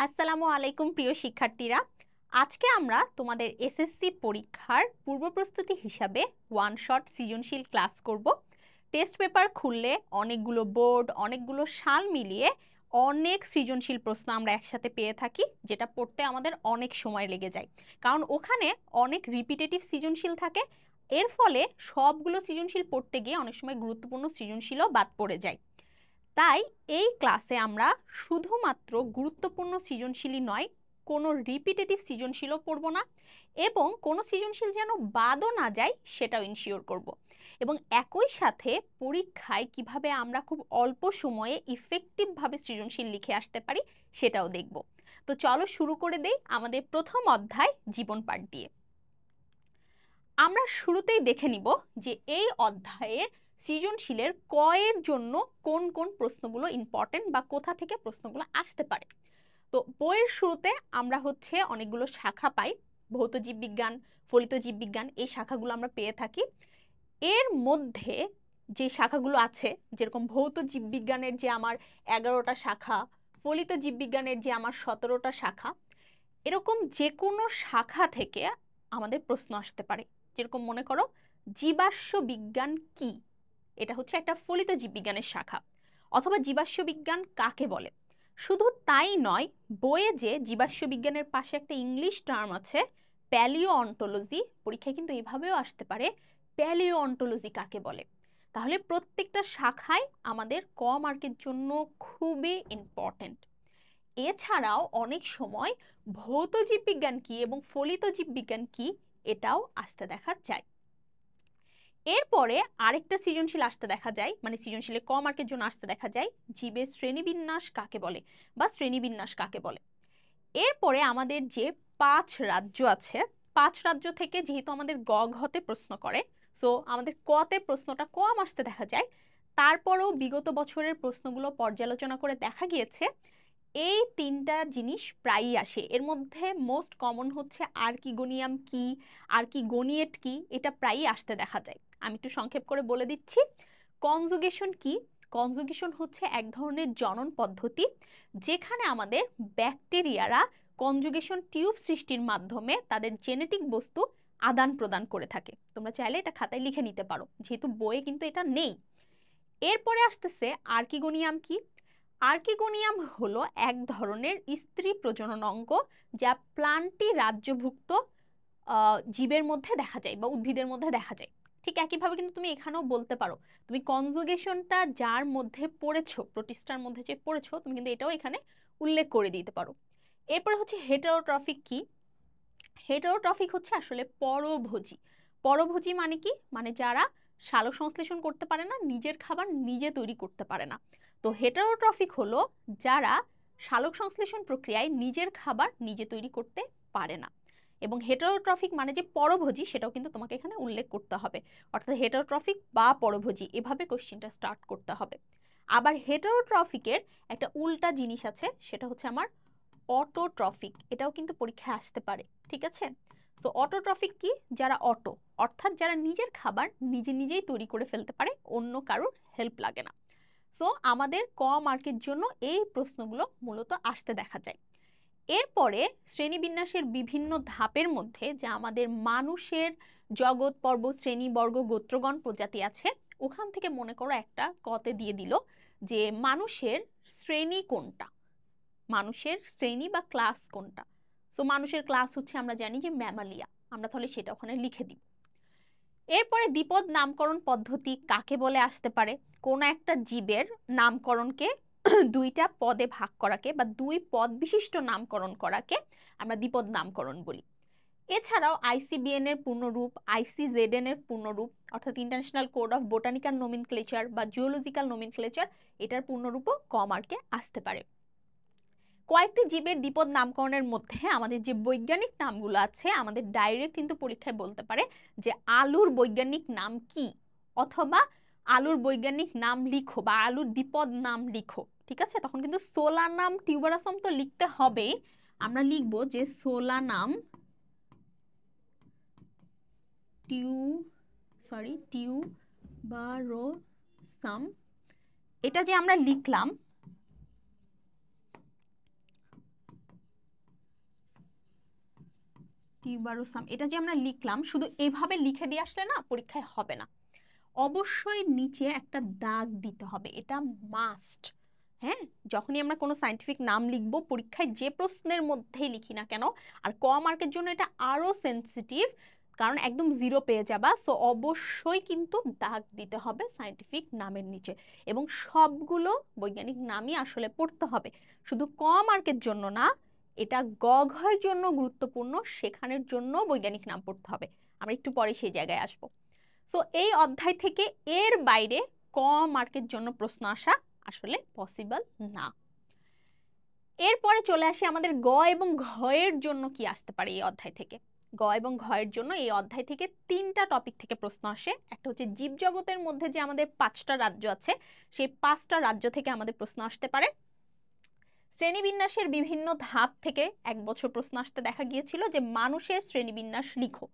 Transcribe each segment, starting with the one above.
আসসালামু আলাইকুম প্রিয় শিক্ষার্থীরা। আজকে আমরা তোমাদের এসএসসি পরীক্ষার পূর্ব প্রস্তুতি হিসাবে ওয়ান শট সৃজনশীল ক্লাস করব। টেস্ট পেপার খুললে অনেকগুলো বোর্ড, অনেকগুলো সাল মিলিয়ে অনেক সৃজনশীল প্রশ্ন আমরা একসাথে পেয়ে থাকি, যেটা পড়তে আমাদের অনেক সময় লেগে যায়, কারণ ওখানে অনেক রিপিটেটিভ সৃজনশীল থাকে। এর ফলে সবগুলো সৃজনশীল পড়তে গিয়ে অনেক সময় গুরুত্বপূর্ণ সৃজনশীলও বাদ পড়ে যায়। তাই এই ক্লাসে আমরা শুধুমাত্র গুরুত্বপূর্ণ সৃজনশীলই নয়, কোনো রিপিটেটিভ সৃজনশীলও পড়ব না, এবং কোনো সৃজনশীল যেন বাদও না যায় সেটাও ইনশিওর করব। এবং একই সাথে পরীক্ষায় কিভাবে আমরা খুব অল্প সময়ে ইফেক্টিভভাবে সৃজনশীল লিখে আসতে পারি সেটাও দেখব। তো চলো শুরু করে দেই আমাদের প্রথম অধ্যায় জীবন পাঠ দিয়ে। আমরা শুরুতেই দেখে নিব যে এই অধ্যায়ের সৃজনশীলের ক এর জন্য কোন কোন প্রশ্নগুলো ইম্পর্টেন্ট বা কোথা থেকে প্রশ্নগুলো আসতে পারে। তো বইয়ের শুরুতে আমরা অনেকগুলো শাখা পাই, ভৌত জীববিজ্ঞান, ফলিত জীববিজ্ঞান, এই শাখাগুলো আমরা পেয়ে থাকি। এর মধ্যে যে শাখাগুলো আছে, যেরকম ভৌত জীববিজ্ঞানের যে আমার 11টা শাখা, ফলিত জীববিজ্ঞানের যে আমার 17টা শাখা, এরকম যে কোনো শাখা থেকে আমাদের প্রশ্ন আসতে পারে। যেরকম মনে করো জীবাশ্ম বিজ্ঞান কি, এটা হচ্ছে একটা ফলিত জীববিজ্ঞানের শাখা। অথবা জীবাশ্ম বিজ্ঞান কাকে বলে। শুধু তাই নয়, বইয়ে যে জীবাশ্ম বিজ্ঞানের পাশে একটা ইংলিশ টার্ম আছে প্যালিও অন্টোলজি, পরীক্ষায় কিন্তু এইভাবেও আসতে পারে প্যালিও অন্টোলজি কাকে বলে। তাহলে প্রত্যেকটা শাখায় আমাদের ক মার্কের জন্য খুবই ইম্পর্টেন্ট। এছাড়াও অনেক সময় ভৌত জীববিজ্ঞান কি এবং ফলিত জীববিজ্ঞান কি এটাও আসতে দেখা যায়। এরপরে আরেকটা সৃজনশীল আসতে দেখা যায়, মানে সৃজনশীলে ক মার্কের জন্য আসতে দেখা যায় জীবের শ্রেণীবিন্যাস কাকে বলে বা শ্রেণীবিন্যাস কাকে বলে। এরপরে আমাদের যে 5 রাজ্য আছে, 5 রাজ্য থেকে যেহেতু আমাদের গ ঘতে প্রশ্ন করে, সো আমাদের কতে প্রশ্নটা কম আসতে দেখা যায়। তারপরেও বিগত বছরের প্রশ্নগুলো পর্যালোচনা করে দেখা গিয়েছে এই 3টা জিনিস প্রায়ই আসে। এর মধ্যে মোস্ট কমন হচ্ছে আর্কিগোনিয়াম কি, আর্কিগোনিয়েট কি, এটা প্রায়ই আসতে দেখা যায়। আমি একটু সংক্ষেপ করে বলে দিচ্ছি। কনজুগেশন কি? কনজুগেশন হচ্ছে এক ধরনের জনন পদ্ধতি, যেখানে আমাদের ব্যাকটেরিয়ারা কনজুগেশন টিউব সৃষ্টির মাধ্যমে তাদের জেনেটিক বস্তু আদান প্রদান করে থাকে। তোমরা চাইলে এটা খাতায় লিখে নিতে পারো, যেহেতু বইয়ে কিন্তু এটা নেই। এরপরে আসতেছে আর্কিগোনিয়াম কি। আর্কিগোনিয়াম হলো এক ধরনের স্ত্রী প্রজনন অঙ্গ, যা প্লান্টি রাজ্যভুক্ত জীবের মধ্যে দেখা যায় বা উদ্ভিদের মধ্যে দেখা যায়। ঠিক একইভাবে কিন্তু তুমি এখানেও বলতে পারো, তুমি কনজুগেশনটা যার মধ্যে পড়েছো, প্রোটিস্টার মধ্যে যে পড়েছো, তুমি কিন্তু এটাও এখানে উল্লেখ করে দিতে পারো। এরপরে হচ্ছে হেটারোট্রফিক কি। হেটারোট্রফিক হচ্ছে আসলে পরভোজী। পরভোজী মানে কি? মানে যারা সালোক সংশ্লেষণ করতে পারে না, নিজের খাবার নিজে তৈরি করতে পারে না। তো হেটারোট্রফিক হলো যারা সালোক সংশ্লেষণ প্রক্রিয়ায় নিজের খাবার নিজে তৈরি করতে পারে না। এবং হেটারোট্রফিক মানে যে পরভোজী, সেটাও কিন্তু তোমাকে এখানে উল্লেখ করতে হবে। অর্থাৎ হেটারোট্রফিক বা পরভোজী, এভাবে কোশ্চেনটা স্টার্ট করতে হবে। আবার হেটারোট্রফিকের একটা উল্টা জিনিস আছে, সেটা হচ্ছে আমার অটোট্রফিক। এটাও কিন্তু পরীক্ষায় আসতে পারে, ঠিক আছে? তো অটোট্রফিক কি? যারা অটো, অর্থাৎ যারা নিজের খাবার নিজে নিজেই তৈরি করে ফেলতে পারে, অন্য কারোর হেল্প লাগে না। সো আমাদের ক মার্কের জন্য এই প্রশ্নগুলো মূলত আসতে দেখা যায়। এরপরে শ্রেণীবিন্যাসের বিভিন্ন ধাপের মধ্যে যা আমাদের মানুষের জগৎ পর্ব, শ্রেণী, বর্গ, গোত্রগণ, প্রজাতি আছে, ওখান থেকে মনে করো একটা কতে দিয়ে দিল যে মানুষের শ্রেণী কোনটা, মানুষের শ্রেণী বা ক্লাস কোনটা। সো মানুষের ক্লাস হচ্ছে আমরা জানি যে ম্যামালিয়া, আমরা তাহলে সেটা ওখানে লিখে দিব। এরপরে দ্বিপদ নামকরণ পদ্ধতি কাকে বলে আসতে পারে। কোন একটা জীবের নামকরণকে দুইটা পদে ভাগ করাকে বা দুই পদ বিশিষ্ট নামকরণ করাকে আমরা দ্বিপদ নামকরণ বলি। এছাড়াও আইসিবিএন এর পূর্ণরূপ, আইসিজেডএন এর পূর্ণরূপ, অর্থাৎ international code of botanical nomenclature বা জিওলজিক্যাল নোমেনক্লেচার, এটার পূর্ণরূপও ক মার্কে আসতে পারে। কয়েকটি জীবের দ্বিপদ নামকরণের মধ্যে আমাদের যে বৈজ্ঞানিক নামগুলো আছে, আমাদের ডাইরেক্ট কিন্তু পরীক্ষায় বলতে পারে যে আলুর বৈজ্ঞানিক নাম কি, অথবা আলুর বৈজ্ঞানিক নাম লিখো বা আলুর দ্বিপদ নাম লিখো, ঠিক আছে? তখন কিন্তু সোলানাম টিউবারাসাম তো লিখতে হবেই। আমরা লিখবো যে সোলানাম টিউবারোসাম। এটা যে আমরা লিখলাম, টিউবারোসাম, এটা যে আমরা লিখলাম শুধু এভাবে লিখে দিয়ে আসলে না পরীক্ষায় হবে না, অবশ্যই নিচে একটা দাগ দিতে হবে, এটা মাস্ট। হ্যাঁ, যখনই আমরা কোনো সায়েন্টিফিক নাম লিখবো পরীক্ষায় যে প্রশ্নের মধ্যেই লিখি না কেন, আর ক মার্কের জন্য এটা আরো সেন্সিটিভ, কারণ একদম 0 পেয়ে যাবা, সো অবশ্যই কিন্তু দাগ দিতে হবে সায়েন্টিফিক নামের নিচে, এবং সবগুলো বৈজ্ঞানিক নামই আসলে পড়তে হবে, শুধু ক মার্কের জন্য না, এটা গ ঘয়ের জন্য গুরুত্বপূর্ণ, সেখানের জন্য বৈজ্ঞানিক নাম পড়তে হবে, আমরা একটু পরে সেই জায়গায় আসবো। সো এই অধ্যায় থেকে এর বাইরে ক মার্কের জন্য প্রশ্ন আসা আসলে পসিবল না। এরপরে চলে আসে আমাদের গ এবং ঘয়ের জন্য কি আসতে পারে এই অধ্যায় থেকে। গ এবং ঘয়ের জন্য এই অধ্যায় থেকে 3টা টপিক থেকে প্রশ্ন আসে। একটা হচ্ছে জীবজগতের মধ্যে যে আমাদের 5টা রাজ্য আছে, সেই 5টা রাজ্য থেকে আমাদের প্রশ্ন আসতে পারে। শ্রেণীবিন্যাসের বিভিন্ন ধাপ থেকে এক বছর প্রশ্ন আসতে দেখা গিয়েছিল যে মানুষের শ্রেণীবিন্যাস লিখো,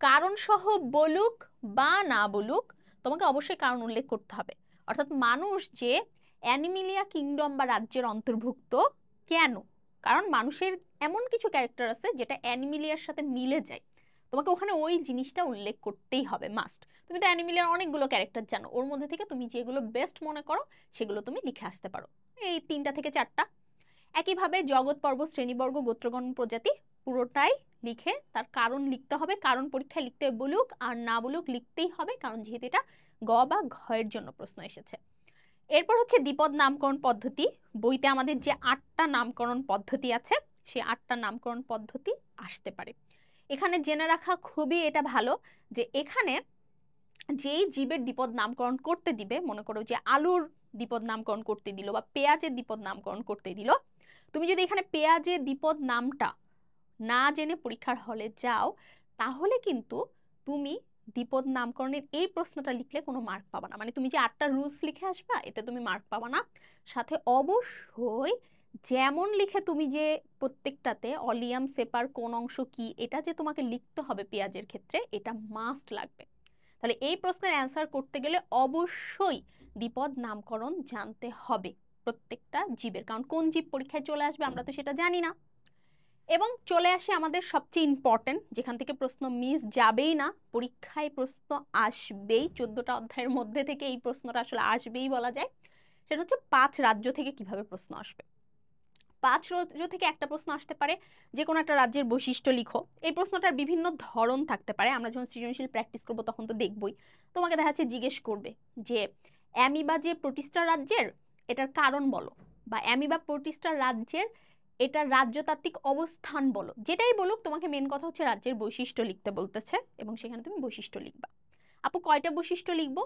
কারণ সহ বলুক বা না বলুক তোমাকে অবশ্যই কারণ উল্লেখ করতে হবে। অর্থাৎ মানুষ যে অ্যানিমিলিয়া কিংডম বা রাজ্যের অন্তর্ভুক্ত কেন, কারণ মানুষের এমন কিছু ক্যারেক্টার আছে যেটা অ্যানিমিলিয়ার সাথে মিলে যায়, তোমাকে ওখানে ওই জিনিসটা উল্লেখ করতেই হবে, মাস্ট। তুমি তো অ্যানিমিলিয়ার অনেকগুলো ক্যারেক্টার জানো, ওর মধ্যে থেকে তুমি যেগুলো বেস্ট মনে করো সেগুলো তুমি লিখে আসতে পারো, এই 3টা থেকে 4টা। একইভাবে জগৎ, পর্ব, শ্রেণীবর্গ, গোত্রগণ, প্রজাতি পুরোটাই লিখে তার কারণ লিখতে হবে, কারণ পরীক্ষায় লিখতে বলুক আর না বলুক লিখতেই হবে, কারণ যেহেতু এটা গ বা ঘয়ের জন্য প্রশ্ন এসেছে। এরপর হচ্ছে দ্বিপদ নামকরণ পদ্ধতি। বইতে আমাদের যে 8টা নামকরণ পদ্ধতি আছে, সেই 8টা নামকরণ পদ্ধতি আসতে পারে। এখানে জেনে রাখা খুবই এটা ভালো যে এখানে যেই জীবের দ্বিপদ নামকরণ করতে দিবে, মনে করো যে আলুর দ্বিপদ নামকরণ করতে দিল বা পেঁয়াজের দ্বিপদ নামকরণ করতে দিল, তুমি যদি এখানে পেঁয়াজের দ্বিপদ নামটা না জেনে পরীক্ষার হলে যাও, তাহলে কিন্তু তুমি দ্বিপদ নামকরণের এই প্রশ্নটা লিখলে কোনো মার্ক পাবা না, মানে তুমি যে 8টা রুলস লিখে আসবা এতে তুমি মার্ক পাবা না। সাথে অবশ্যই যেমন লিখে তুমি যে প্রত্যেকটাতে অলিয়াম সেপার কোন অংশ কি এটা যে তোমাকে লিখতে হবে পেঁয়াজের ক্ষেত্রে, এটা মাস্ট লাগবে। তাহলে এই প্রশ্নের অ্যান্সার করতে গেলে অবশ্যই দ্বিপদ নামকরণ জানতে হবে প্রত্যেকটা জীবের, কারণ কোন জীব পরীক্ষায় চলে আসবে আমরা তো সেটা জানি না। এবং চলে আসে আমাদের সবচেয়ে ইম্পর্টেন্ট, যেখান থেকে প্রশ্ন মিস যাবেই না, পরীক্ষায় প্রশ্ন আসবেই, 14টা অধ্যায়ের মধ্যে থেকে এই প্রশ্নটা আসলে আসবেই বলা যায়, সেটা হচ্ছে 5 রাজ্য থেকে কিভাবে প্রশ্ন আসবে। 5 রাজ্য থেকে একটা প্রশ্ন আসতে পারে যে কোনো একটা রাজ্যের বৈশিষ্ট্য লিখো। এই প্রশ্নটার বিভিন্ন ধরন থাকতে পারে, আমরা যখন সৃজনশীল প্র্যাকটিস করবো তখন তো দেখবই। তোমাকে দেখা যাচ্ছে জিজ্ঞেস করবে যে অ্যামিবা যে প্রোটিস্টা রাজ্যের এটার কারণ বলো, বা অ্যামিবা প্রোটিস্টা রাজ্যের এটার রাজ্যতাত্ত্বিক অবস্থান বলো, যেটাই বলুক তোমাকে মেন কথা হচ্ছে রাজ্যের বৈশিষ্ট্য লিখতে বলতেছে, এবং সেখানে তুমি বৈশিষ্ট্য লিখবা। আপু কয়টা বৈশিষ্ট্য লিখবো?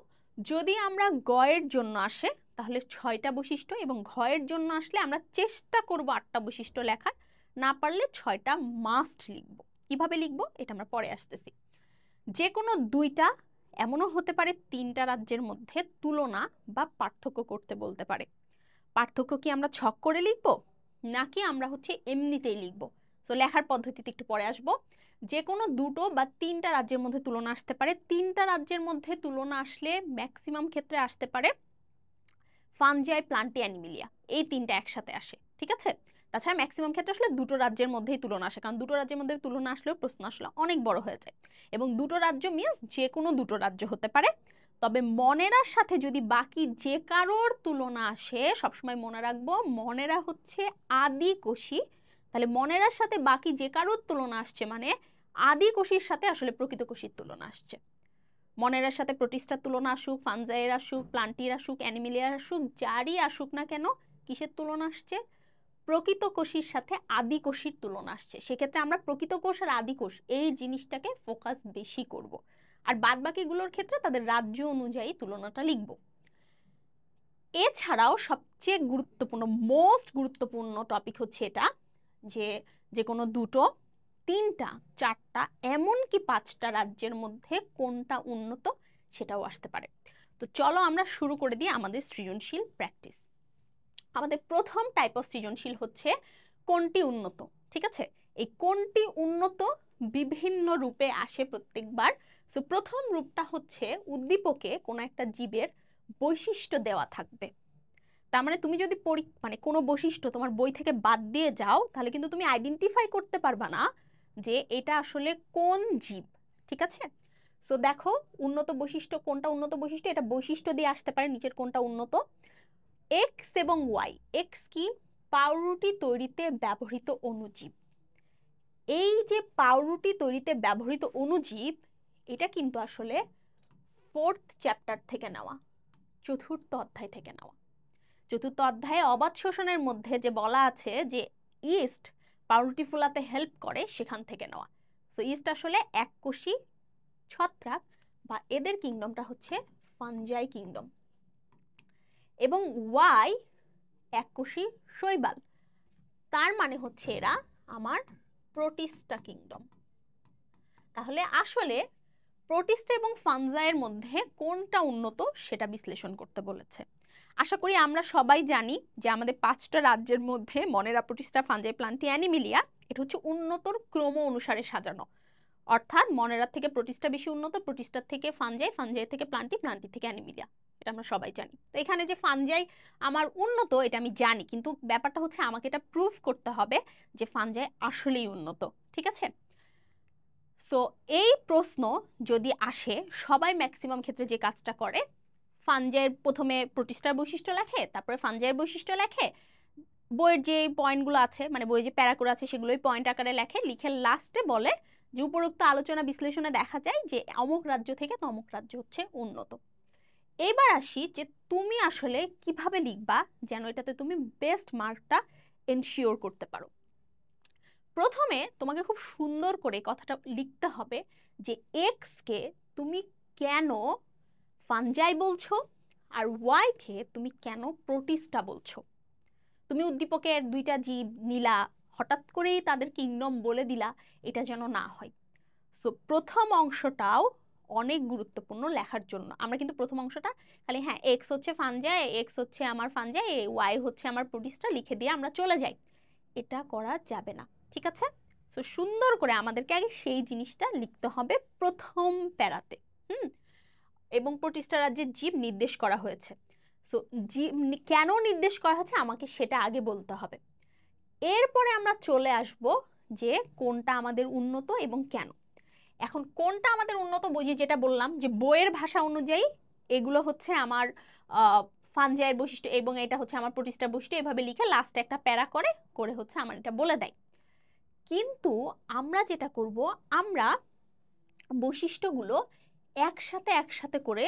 যদি আমরা গয়ের জন্য আসে তাহলে 6টা বৈশিষ্ট্য, এবং ঘয়ের জন্য আসলে আমরা চেষ্টা করব 8টা বৈশিষ্ট্য লেখার, না পারলে 6টা মাস্ট লিখবো। কিভাবে লিখবো এটা আমরা পরে আসতেছি। যে কোনো 2টা, এমনও হতে পারে 3টা রাজ্যের মধ্যে তুলনা বা পার্থক্য করতে বলতে পারে। পার্থক্য কি আমরা ছক করে লিখবো নাকি আমরা হচ্ছে এমনিতেই লিখবো? তো লেখার পদ্ধতিতে একটু পরে আসবো। যে কোনো 2টো বা 3টা রাজ্যের মধ্যে তুলনা আসতে পারে। 3টা রাজ্যের মধ্যে তুলনা আসলে ম্যাক্সিমাম ক্ষেত্রে আসতে পারে ফানজাই, প্লান্টি, অ্যানিমিলিয়া, এই 3টা একসাথে আসে, ঠিক আছে? তাছাড়া ম্যাক্সিমাম ক্ষেত্রে আসলে 2টো রাজ্যের মধ্যেই তুলনা আসে, কারণ 2টো রাজ্যের মধ্যে তুলনা আসলেও প্রশ্ন আসলে অনেক বড় হয়ে যায়, এবং 2টো রাজ্য মিনস যে কোনো 2টো রাজ্য হতে পারে। তবে মনেরার সাথে যদি বাকি যে কারোর তুলনা আসে, সবসময় মনে রাখবো মনেরা হচ্ছে আদি কোষী, তাহলে মনেরার সাথে বাকি যে কারোর তুলনা আসছে মানে আদি কোষীর সাথে আসলে প্রকৃত কোষীর তুলনা আসছে। মনেরার সাথে প্রোটিস্টার তুলনা আসুক, ফানজাইয়ের আসুক, প্লান্টির আসুক, অ্যানিমিলিয়ার আসুক, যারই আসুক না কেন, কিসের তুলনা আসছে? প্রকৃত কোষীর সাথে আদি কোষীর তুলনা আসছে। সেক্ষেত্রে আমরা প্রকৃত কোষ আর আদি কোষ এই জিনিসটাকে ফোকাস বেশি করব, আর বাদ বাকিগুলোর ক্ষেত্রে তাদের রাজ্য অনুযায়ী তুলনাটা লিখব। এছাড়াও সবচেয়ে গুরুত্বপূর্ণ, মোস্ট গুরুত্বপূর্ণ টপিক হচ্ছে এটা যে যে কোনো 2টো, 3টা, 4টা, এমনকি 5টা রাজ্যের মধ্যে কোনটা উন্নত সেটাও আসতে পারে। তো চলো আমরা শুরু করে দিই আমাদের সৃজনশীল প্র্যাকটিস। আমাদের প্রথম টাইপ অফ সৃজনশীল হচ্ছে কোনটি উন্নত, ঠিক আছে? এই কোনটি উন্নত বিভিন্ন রূপে আসে প্রত্যেকবার। সো প্রথম রূপটা হচ্ছে উদ্দীপকে কোনো একটা জীবের বৈশিষ্ট্য দেওয়া থাকবে। তার মানে তুমি যদি মানে কোনো বৈশিষ্ট্য তোমার বই থেকে বাদ দিয়ে যাও তাহলে কিন্তু তুমি আইডেন্টিফাই করতে পারবা না যে এটা আসলে কোন জীব, ঠিক আছে? সো দেখো উন্নত বৈশিষ্ট্য কোনটা উন্নত বৈশিষ্ট্য, এটা বৈশিষ্ট্য দিয়ে আসতে পারে নিচের কোনটা উন্নত। এক্স এবং ওয়াই, এক্স কি? পাউরুটি তৈরিতে ব্যবহৃত অণুজীব। এই যে পাউরুটি তৈরিতে ব্যবহৃত অণুজীব, এটা কিন্তু আসলে 4th চ্যাপ্টার থেকে নেওয়া, 4র্থ অধ্যায় থেকে নেওয়া। 4র্থ অধ্যায়ে অবাধ শোষণের মধ্যে যে বলা আছে যে ইস্ট পাউরুটি ফোলাতে হেল্প করে, সেখান থেকে নেওয়া। সো ইস্ট আসলে এককোষী ছত্রাক বা এদের কিংডমটা হচ্ছে ফানজাই কিংডম, এবং ওয়াই এককোষী শৈবাল, তার মানে হচ্ছে এরা আমার প্রোটিস্টা কিংডম। তাহলে আসলে প্রোটিস্টা এবং ফানজাইয়ের মধ্যে কোনটা উন্নত সেটা বিশ্লেষণ করতে বলেছে। আশা করি আমরা সবাই জানি যে আমাদের 5টা রাজ্যের মধ্যে মনেরা, প্রোটিস্টা, ফানজাই, প্লান্টি, অ্যানিমিলিয়া, এটা হচ্ছে উন্নতর ক্রম অনুসারে সাজানো। অর্থাৎ মনেরা থেকে প্রোটিস্টা বেশি উন্নত, প্রোটিস্টার থেকে ফানজাই, ফানজাই থেকে প্লান্টি, প্লান্টি থেকে অ্যানিমিলিয়া, এটা আমরা সবাই জানি। তো এখানে যে ফানজাই আমার উন্নত এটা আমি জানি, কিন্তু ব্যাপারটা হচ্ছে আমাকে এটা প্রুফ করতে হবে যে ফানজাই আসলেই উন্নত, ঠিক আছে? সো এই প্রশ্ন যদি আসে, সবাই ম্যাক্সিমাম ক্ষেত্রে যে কাজটা করে, ফানজাইয়ের প্রথমে প্রোটিস্টার বৈশিষ্ট্য লেখে, তারপরে ফানজাইয়ের বৈশিষ্ট্য লেখে, বইয়ের যে পয়েন্টগুলো আছে, মানে বইয়ে যে প্যারাগুলো আছে সেগুলোই পয়েন্ট আকারে লেখে, লিখে লাস্টে বলে যে উপরোক্ত আলোচনা বিশ্লেষণে দেখা যায় যে অমুক রাজ্য থেকে তমুক রাজ্য হচ্ছে উন্নত। এবার আসি যে তুমি আসলে কিভাবে লিখবা যেন এটাতে তুমি বেস্ট মার্কটা এনশিওর করতে পারো। প্রথমে তোমাকে খুব সুন্দর করে কথাটা লিখতে হবে যে এক্স কে তুমি কেন ফানজাই বলছো আর ওয়াই কে তুমি কেন প্রোটিস্টা বলছো। তুমি উদ্দীপকের 2টা জীব নিলা, হঠাৎ করেই তাদের কিংডম বলে দিলা, এটা যেন না হয়। সো প্রথম অংশটাও অনেক গুরুত্বপূর্ণ লেখার জন্য। আমরা কিন্তু প্রথম অংশটা খালি হ্যাঁ এক্স হচ্ছে ফানজাই, এক্স হচ্ছে আমার ফানজাই, ওয়াই হচ্ছে আমার প্রোটিস্টা লিখে দিয়ে আমরা চলে যাই, এটা করা যাবে না, ঠিক আছে? সো সুন্দর করে আমাদেরকে আগে সেই জিনিসটা লিখতে হবে প্রথম প্যারাতে। এবং প্রোটিস্টা রাজ্যের জীব নির্দেশ করা হয়েছে। সো জীব কেন নির্দেশ করা হয়েছে আমাকে সেটা আগে বলতে হবে। এরপরে আমরা চলে আসব যে কোনটা আমাদের উন্নত এবং কেন। এখন কোনটা আমাদের উন্নত বুঝি, যেটা বললাম যে বইয়ের ভাষা অনুযায়ী এগুলো হচ্ছে আমার ফানজাইয়ের বৈশিষ্ট্য এবং এটা হচ্ছে আমার প্রোটিস্টার বৈশিষ্ট্য, এভাবে লিখে লাস্টে একটা প্যারা করে হচ্ছে আমার এটা বলে দেয়। কিন্তু আমরা যেটা করব, আমরা বৈশিষ্ট্যগুলো একসাথে করে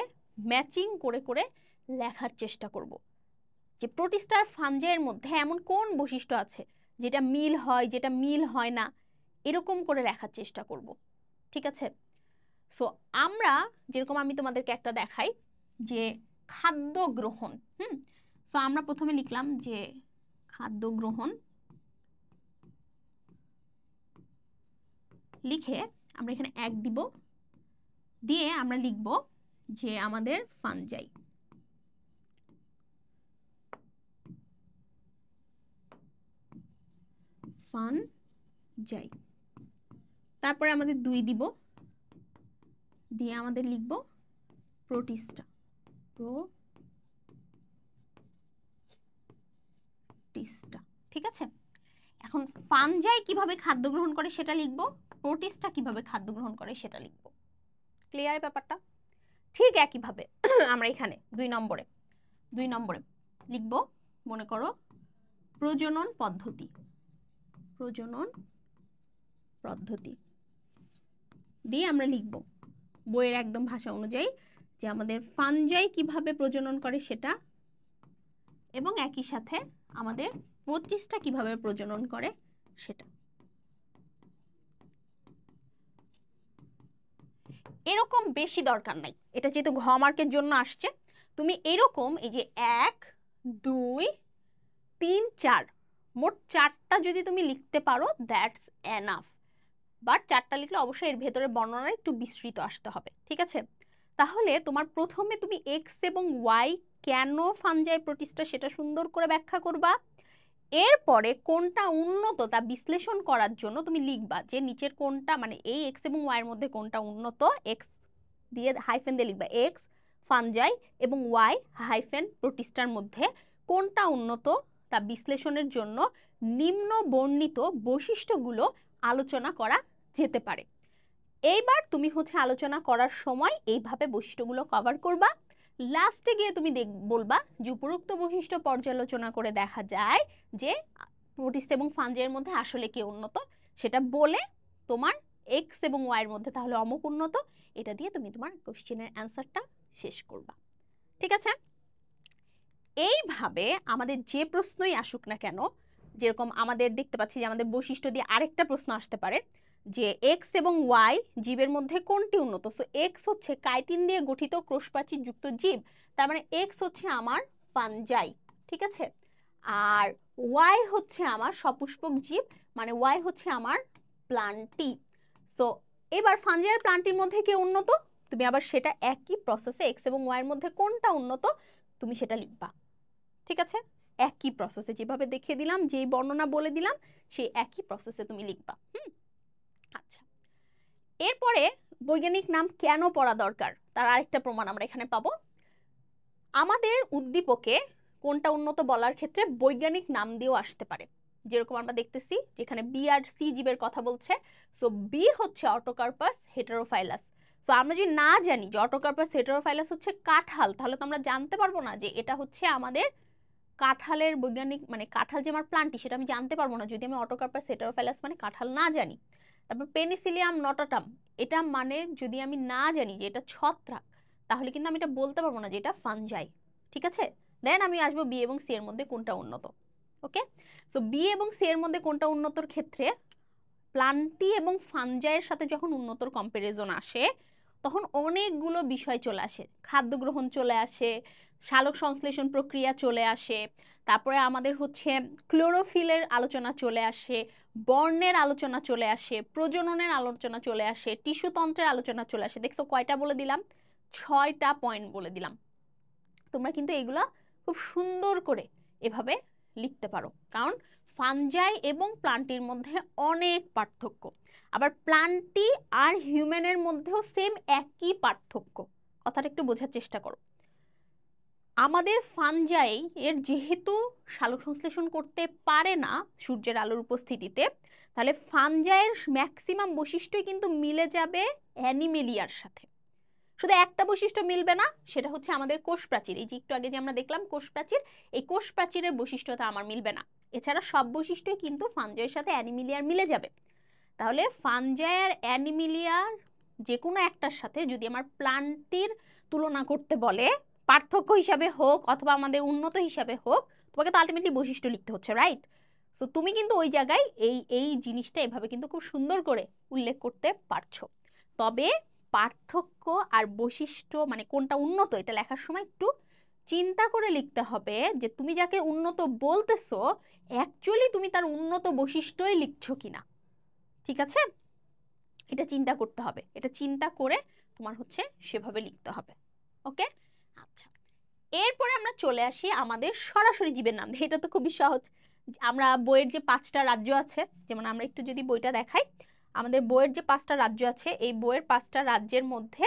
ম্যাচিং করে লেখার চেষ্টা করব যে প্রোটিস্টার ফানজাইয়ের মধ্যে এমন কোন বৈশিষ্ট্য আছে যেটা মিল হয়, যেটা মিল হয় না, এরকম করে লেখার চেষ্টা করব, ঠিক আছে? সো আমরা যেরকম আমি তোমাদেরকে একটা দেখাই যে খাদ্য গ্রহণ। সো আমরা প্রথমে লিখলাম যে খাদ্য গ্রহণ, লিখে আমরা এখানে 1 দিব, দিয়ে আমরা লিখব যে আমাদের ফানজাই। ফানজাই, তারপরে আমাদের 2 দিব, দিয়ে আমাদের লিখব প্রোটিস্টা। ঠিক আছে? এখন ফানজাই কিভাবে খাদ্য গ্রহণ করে সেটা লিখব, প্রোটিস্টা কিভাবে খাদ্য গ্রহণ করে সেটা লিখব। ক্লিয়ার ব্যাপারটা? ঠিক একইভাবে আমরা এখানে 2 নম্বরে লিখব, মনে করো প্রজনন পদ্ধতি দিয়ে আমরা লিখব বইয়ের একদম ভাষা অনুযায়ী যে আমাদের ফানজাই কিভাবে প্রজনন করে সেটা, এবং একই সাথে আমাদের প্রোটিস্টা কিভাবে প্রজনন করে সেটা। এরকম বেশি দরকার নাই, এটা যেহেতু ঘ মার্কের জন্য আসছে, তুমি এরকম এই যে 1 2 3 4 মোট 4টা যদি তুমি লিখতে পারো দ্যাটস এনাফ। বাট 4টা লিখলে অবশ্যই এর ভেতরে বর্ণনা একটু বিস্তৃত আসতে হবে, ঠিক আছে? তাহলে তোমার প্রথমে তুমি এক্স এবং ওয়াই কেন ফানজাই প্রোটিস্টা সেটা সুন্দর করে ব্যাখ্যা করবা। এরপরে কোনটা উন্নত তা বিশ্লেষণ করার জন্য তুমি লিখবা যে নিচের কোনটা, মানে এই এক্স এবং ওয়াই এর মধ্যে কোনটা উন্নত, এক্স দিয়ে হাইফেন দিয়ে লিখবা এক্স ফানজাই, এবং ওয়াই হাইফেন প্রোটিস্টার মধ্যে কোনটা উন্নত তা বিশ্লেষণের জন্য নিম্ন বর্ণিত বৈশিষ্ট্যগুলো আলোচনা করা যেতে পারে। এইবার তুমি হচ্ছে আলোচনা করার সময় এইভাবে বৈশিষ্ট্যগুলো কভার করবা। লাস্টে গিয়ে তুমি বলবা যে উপরোক্ত বৈশিষ্ট্য পর্যালোচনা করে দেখা যায় যে প্রোটিস্ট এবং ফাঞ্জাইয়ের মধ্যে আসলে কে উন্নত, সেটা বলে তোমার এক্স এবং ওয়াই এর মধ্যে তাহলে অমুক উন্নত, এটা দিয়ে তুমি তোমার কোশ্চেনের অ্যান্সারটা শেষ করবা। ঠিক আছে? এইভাবে আমাদের যে প্রশ্নই আসুক না কেন, যেরকম আমাদের দেখতে পাচ্ছি যে আমাদের বৈশিষ্ট্য দিয়ে আরেকটা প্রশ্ন আসতে পারে যে এক্স এবং ওয়াই জীবের মধ্যে কোনটি উন্নত। সো এক্স হচ্ছে কাইটিন দিয়ে গঠিত কোষপ্রাচীর যুক্ত জীব, তার মানে এক্স হচ্ছে আমার ফানজাই। ঠিক আছে? আর ওয়াই হচ্ছে আমার সপুষ্পক জীব, মানে ওয়াই হচ্ছে আমার প্লান্টি। সো এবার ফানজাই আর প্লান্টির মধ্যে কে উন্নত, তুমি আবার সেটা একই প্রসেসে এক্স এবং ওয়াই এর মধ্যে কোনটা উন্নত তুমি সেটা লিখবা। ঠিক আছে? একই প্রসেসে যেভাবে দেখিয়ে দিলাম, যেই বর্ণনা বলে দিলাম, সেই একই প্রসেসে তুমি লিখবা। আচ্ছা, এরপরে বৈজ্ঞানিক নাম কেন পড়া দরকার তার আরেকটা প্রমাণ আমরা এখানে পাবো। আমাদের উদ্দীপকে কোনটা উন্নত বলার ক্ষেত্রে বৈজ্ঞানিক নাম দিয়েও আসতে পারে, যেরকম আমরা দেখতেছি যেখানে বি আর সি জীবের কথা বলছে। সো বি হচ্ছে অটোকার্পাস হেটেরোফাইলাস। সো আমরা যদি না জানি যে অটোকার্পাস হেটেরোফাইলাস হচ্ছে কাঁঠাল, তাহলে তো আমরা জানতে পারবো না যে এটা হচ্ছে আমাদের কাঁঠালের বৈজ্ঞানিক, মানে কাঁঠাল যে আমার প্লান্টটি সেটা আমি জানতে পারবো না যদি আমি অটোকার্পাস হেটেরোফাইলাস মানে কাঁঠাল না জানি। তারপর পেনিসিলিয়াম নটাটাম, এটা মানে যদি আমি না জানি যে এটা ছত্রাক, তাহলে কিন্তু আমি এটা বলতে পারবো না যে এটা ফানজাই। ঠিক আছে? দেন আমি আসবো বি এবং সি এর মধ্যে কোনটা উন্নত। ওকে, সো বি এবং সি এর মধ্যে কোনটা উন্নতর ক্ষেত্রে প্লান্টি এবং ফানজাইয়ের সাথে যখন উন্নতর কম্পারিজন আসে তখন অনেকগুলো বিষয় চলে আসে, খাদ্য গ্রহণ চলে আসে, সালোক সংশ্লেষণ প্রক্রিয়া চলে আসে, তারপরে আমাদের হচ্ছে ক্লোরোফিলের আলোচনা চলে আসে, বর্ণের আলোচনা চলে আসে, প্রজননের আলোচনা চলে আসে, টিস্যুতন্ত্রের আলোচনা চলে আসে। দেখছো কয়টা বলে দিলাম? 6টা পয়েন্ট বলে দিলাম। তোমরা কিন্তু এগুলা খুব সুন্দর করে এভাবে লিখতে পারো, কারণ ফানজাই এবং প্লান্টির মধ্যে অনেক পার্থক্য। আবার প্লান্টি আর হিউম্যানের মধ্যেও সেম একই পার্থক্য। কথাটা একটু বোঝার চেষ্টা করো। আমাদের ফানজাই এর যেহেতু সালোক সংশ্লেষণ করতে পারে না সূর্যের আলোর উপস্থিতিতে, তাহলে ফানজাইয়ের ম্যাক্সিমাম বৈশিষ্ট্যই কিন্তু মিলে যাবে অ্যানিমেলিয়ার সাথে। শুধু একটা বৈশিষ্ট্য মিলবে না, সেটা হচ্ছে আমাদের কোষ প্রাচীর। এই যে একটু আগে যে আমরা দেখলাম কোষ প্রাচীর, এই কোষ প্রাচীরের বৈশিষ্ট্যটা আমার মিলবে না। এছাড়া সব বৈশিষ্ট্যই কিন্তু ফানজাইয়ের সাথে অ্যানিমেলিয়ার মিলে যাবে। তাহলে ফানজাই আর অ্যানিমেলিয়ার যে কোনো একটার সাথে যদি আমার প্লান্টির তুলনা করতে বলে, পার্থক্য হিসাবে হোক অথবা আমাদের উন্নত হিসাবে হোক, তোমাকে তো আলটিমেটলি বৈশিষ্ট্য লিখতে হচ্ছে, রাইট? সো তুমি কিন্তু ওই জায়গায় এই জিনিসটা এভাবে কিন্তু খুব সুন্দর করে উল্লেখ করতে পারছো। তবে পার্থক্য আর বৈশিষ্ট্য মানে কোনটা উন্নত এটা লেখার সময় একটু চিন্তা করে লিখতে হবে যে তুমি যাকে উন্নত বলতেছো অ্যাকচুয়ালি তুমি তার উন্নত বৈশিষ্ট্যই লিখছো কিনা। ঠিক আছে? এটা চিন্তা করতে হবে, এটা চিন্তা করে তোমার হচ্ছে সেভাবে লিখতে হবে। ওকে, আচ্ছা, এরপরে আমরা চলে আসি আমাদের সরাসরি জীবের নাম। এটা তো খুবই সহজ। আমরা বইয়ের যে 5টা রাজ্য আছে, যেমন আমরা একটু যদি বইটা দেখাই, আমাদের বইয়ের যে 5টা রাজ্য আছে, এই বইয়ের 5টা রাজ্যের মধ্যে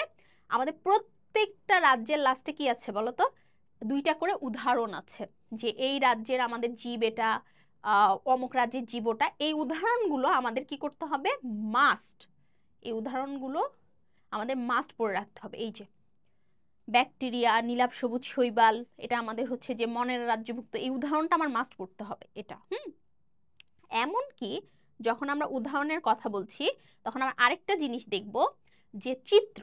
আমাদের প্রত্যেকটা রাজ্যের লাস্টে কি আছে বলো তো? 2টা করে উদাহরণ আছে যে এই রাজ্যের আমাদের জীব এটা, অমুক রাজ্যের জীব ওটা। এই উদাহরণগুলো আমাদের কি করতে হবে? মাস্ট, এই উদাহরণগুলো আমাদের মাস্ট পড়ে রাখতে হবে। এই যে ব্যাকটেরিয়া, নীলাভ সবুজ শৈবাল, এটা আমাদের হচ্ছে যে মনের রাজ্যভুক্ত, এই উদাহরণটা আমার মাস্ট পড়তে হবে এটা। এমনকি যখন আমরা উদাহরণের কথা বলছি তখন আমরা আরেকটা জিনিস দেখব যে চিত্র,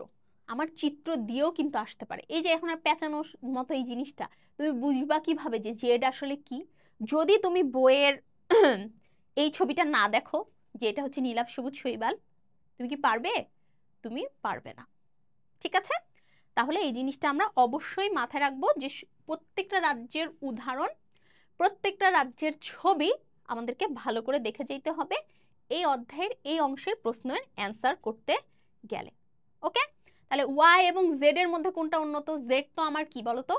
আমার চিত্র দিয়েও কিন্তু আসতে পারে। এই যে এখন আর পেঁচানোর মতো এই জিনিসটা তুমি বুঝবা কিভাবে যে জেড আসলে কি? যদি তুমি বইয়ের এই ছবিটা না দেখো যে এটা হচ্ছে নীলাভ সবুজ শৈবাল, তুমি কি পারবে? তুমি পারবে না। ঠিক আছে? তাহলে এই জিনিসটা আমরা অবশ্যই মাথায় রাখবো যে প্রত্যেকটা রাজ্যের উদাহরণ, প্রত্যেকটা রাজ্যের ছবি আমাদেরকে ভালো করে দেখে যেতে হবে এই অধ্যায়ের এই অংশের প্রশ্নের অ্যান্সার করতে গেলে। ওকে, তাহলে ওয়াই এবং জেড এর মধ্যে কোনটা উন্নত? জেড তো আমার কি বলতো?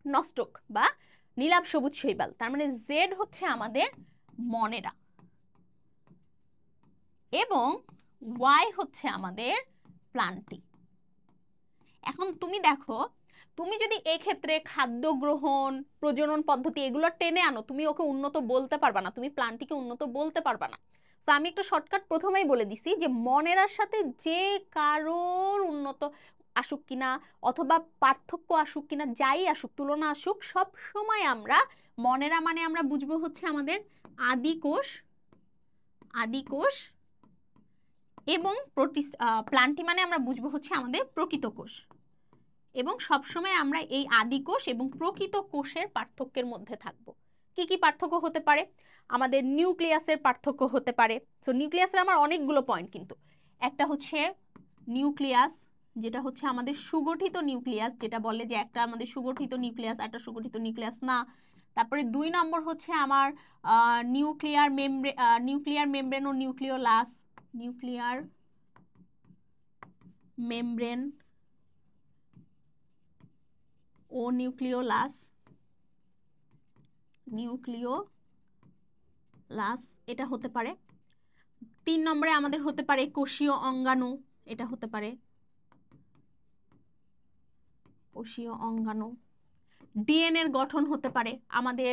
নষ্টক বা নীলাভ সবুজ শৈবাল, তার মানে জেড হচ্ছে আমাদের মনেরা এবং ওয়াই হচ্ছে আমাদের প্লান্টি। এখন তুমি দেখো, তুমি যদি এই ক্ষেত্রে খাদ্য গ্রহণ, প্রজনন পদ্ধতি এগুলো টেনে আনো, তুমি ওকে উন্নত বলতে পারবা না, তুমি প্লান্টিকে উন্নত বলতে পারবা না। তো আমি একটা শর্টকাট প্রথমেই বলে দিছি যে মনেরার সাথে যে কারোর উন্নত আসুক কিনা অথবা পার্থক্য আসুক কিনা, যাই আসুক, তুলনা আসুক, সব সময় আমরা মনেরা মানে আমরা বুঝবো হচ্ছে আমাদের আদিকোষ এবং প্লান্টি মানে আমরা বুঝবো হচ্ছে আমাদের প্রকৃত কোষ। এবং সবসময় আমরা এই আদিকোষ এবং প্রকৃত কোষের পার্থক্যের মধ্যে থাকব। কি কি পার্থক্য হতে পারে? আমাদের নিউক্লিয়াসের পার্থক্য হতে পারে। সো নিউক্লিয়াসের আমার অনেকগুলো পয়েন্ট, কিন্তু একটা হচ্ছে নিউক্লিয়াস, যেটা হচ্ছে আমাদের সুগঠিত নিউক্লিয়াস, যেটা বলে যে একটা আমাদের সুগঠিত নিউক্লিয়াস, একটা সুগঠিত নিউক্লিয়াস না। তারপরে 2 নম্বর হচ্ছে আমার নিউক্লিয়ার মেমব্রেন ও নিউক্লিওলাস, নিউক্লিয়ার মেমব্রেন ও নিউক্লিওলাস, এটা হতে পারে। 3 নম্বরে আমাদের হতে পারে কোষীয় অঙ্গাণু, এটা হতে পারে কোষীয় অঙ্গাণু। ডিএনএর গঠন হতে পারে, আমাদের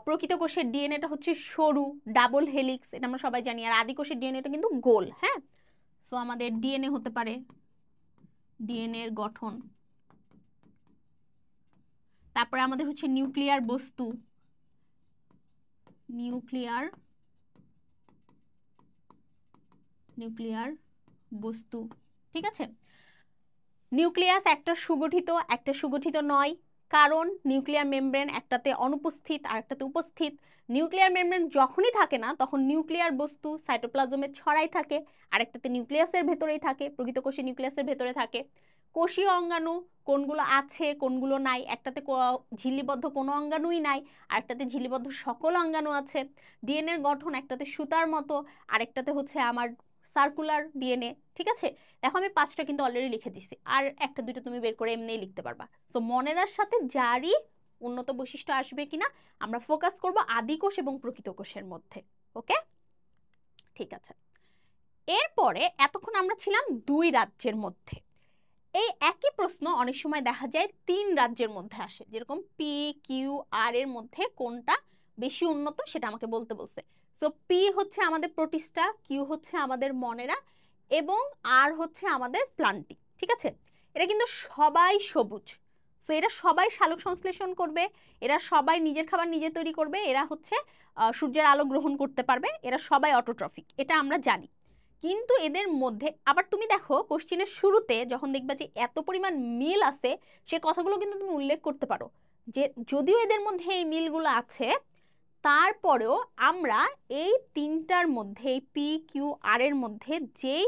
প্রকৃত কোষের ডিএনএটা হচ্ছে সরু ডাবল হেলিক্স, এটা আমরা সবাই জানি, আর আদি কোষের ডিএনএটা কিন্তু গোল। হ্যাঁ, সো আমাদের ডিএনএ হতে পারে, ডিএনএ এর গঠন। তারপরে আমাদের হচ্ছে নিউক্লিয়ার বস্তু, নিউক্লিয়ার বস্তু, ঠিক আছে। নিউক্লিয়াস একটা সুগঠিত নয়, কারণ নিউক্লিয়ার মেমব্রেন একটাতে অনুপস্থিত আর একটাতে উপস্থিত। নিউক্লিয়ার মেমব্রেন যখনই থাকে না তখন নিউক্লিয়ার বস্তু সাইটোপ্লাজমে ছড়াই থাকে, আরেকটাতে নিউক্লিয়াসের ভেতরেই থাকে, প্রকৃত কোষে নিউক্লিয়াসের ভেতরে থাকে। কোষীয় অঙ্গাণু কোনগুলো আছে কোনগুলো নাই, একটাতে ঝিল্লিবদ্ধ কোনো অঙ্গাণুই নাই, আরেকটাতে ঝিল্লিবদ্ধ সকল অঙ্গাণু আছে। ডিএনএর গঠন একটাতে সুতার মতো, আরেকটাতে হচ্ছে আমার সার্কুলার ডিএনএ, ঠিক আছে। দেখো আমি 5টা কিন্তু অলরেডি লিখে দিছি, আর একটা দুটো তুমি বের করে এমনিই লিখতে পারবা। সো মনেরার সাথে যারই উন্নত বৈশিষ্ট্য আসবে কিনা আমরা ফোকাস করব আদিকোষ এবং প্রকৃত কোষের মধ্যে। ওকে, ঠিক আছে। এরপরে এতক্ষণ আমরা ছিলাম 2 রাজ্যের মধ্যে। এই একই প্রশ্ন অনেক সময় দেখা যায় 3 রাজ্যের মধ্যে আসে, যেরকম পি কিউ আর এর মধ্যে কোনটা বেশি উন্নত সেটা আমাকে বলতে বলছে। সো পি হচ্ছে আমাদের প্রোটিস্টা, কিউ হচ্ছে আমাদের মনেরা, এবং আর হচ্ছে আমাদের প্লান্টি, ঠিক আছে। এটা কিন্তু সবাই সবুজ, সো এরা সবাই সালোক সংশ্লেষণ করবে, এরা সবাই নিজের খাবার নিজে তৈরি করবে, এরা হচ্ছে সূর্যের আলো গ্রহণ করতে পারবে, এরা সবাই অটোট্রফিক, এটা আমরা জানি। কিন্তু এদের মধ্যে আবার তুমি দেখো কোশ্চেনের শুরুতে যখন দেখবা যে এত পরিমাণ মিল আছে, সে কথাগুলো কিন্তু তুমি উল্লেখ করতে পারো যে যদিও এদের মধ্যে এই মিলগুলো আছে, তারপরেও আমরা এই 3টার মধ্যে, এই পি কিউ আর এর মধ্যে যেই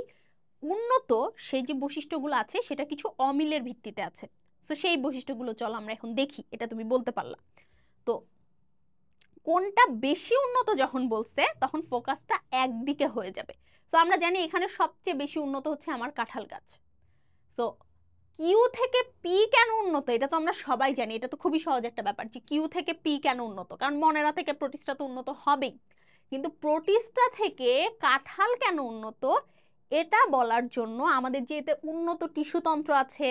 উন্নত সেই যে বৈশিষ্ট্যগুলো আছে সেটা কিছু অমিলের ভিত্তিতে আছে। তো সেই বৈশিষ্ট্যগুলো চলো আমরা এখন দেখি, এটা তুমি বলতে পারলা। তো কোনটা বেশি উন্নত যখন বলছে তখন ফোকাসটা একদিকে হয়ে যাবে। সো আমরা জানি এখানে সবচেয়ে বেশি উন্নত হচ্ছে আমার কাঁঠাল গাছ। সো কিউ থেকে পি কেন উন্নত এটা তো আমরা সবাই জানি, এটা তো খুবই সহজ একটা ব্যাপার যে কিউ থেকে পি কেন উন্নত, কারণ মনেরা থেকে প্রোটিস্টা তো উন্নত হবেই। কিন্তু প্রোটিস্টা থেকে কাঁঠাল কেন উন্নত এটা বলার জন্য আমাদের যে এতে উন্নত টিস্যুতন্ত্র আছে,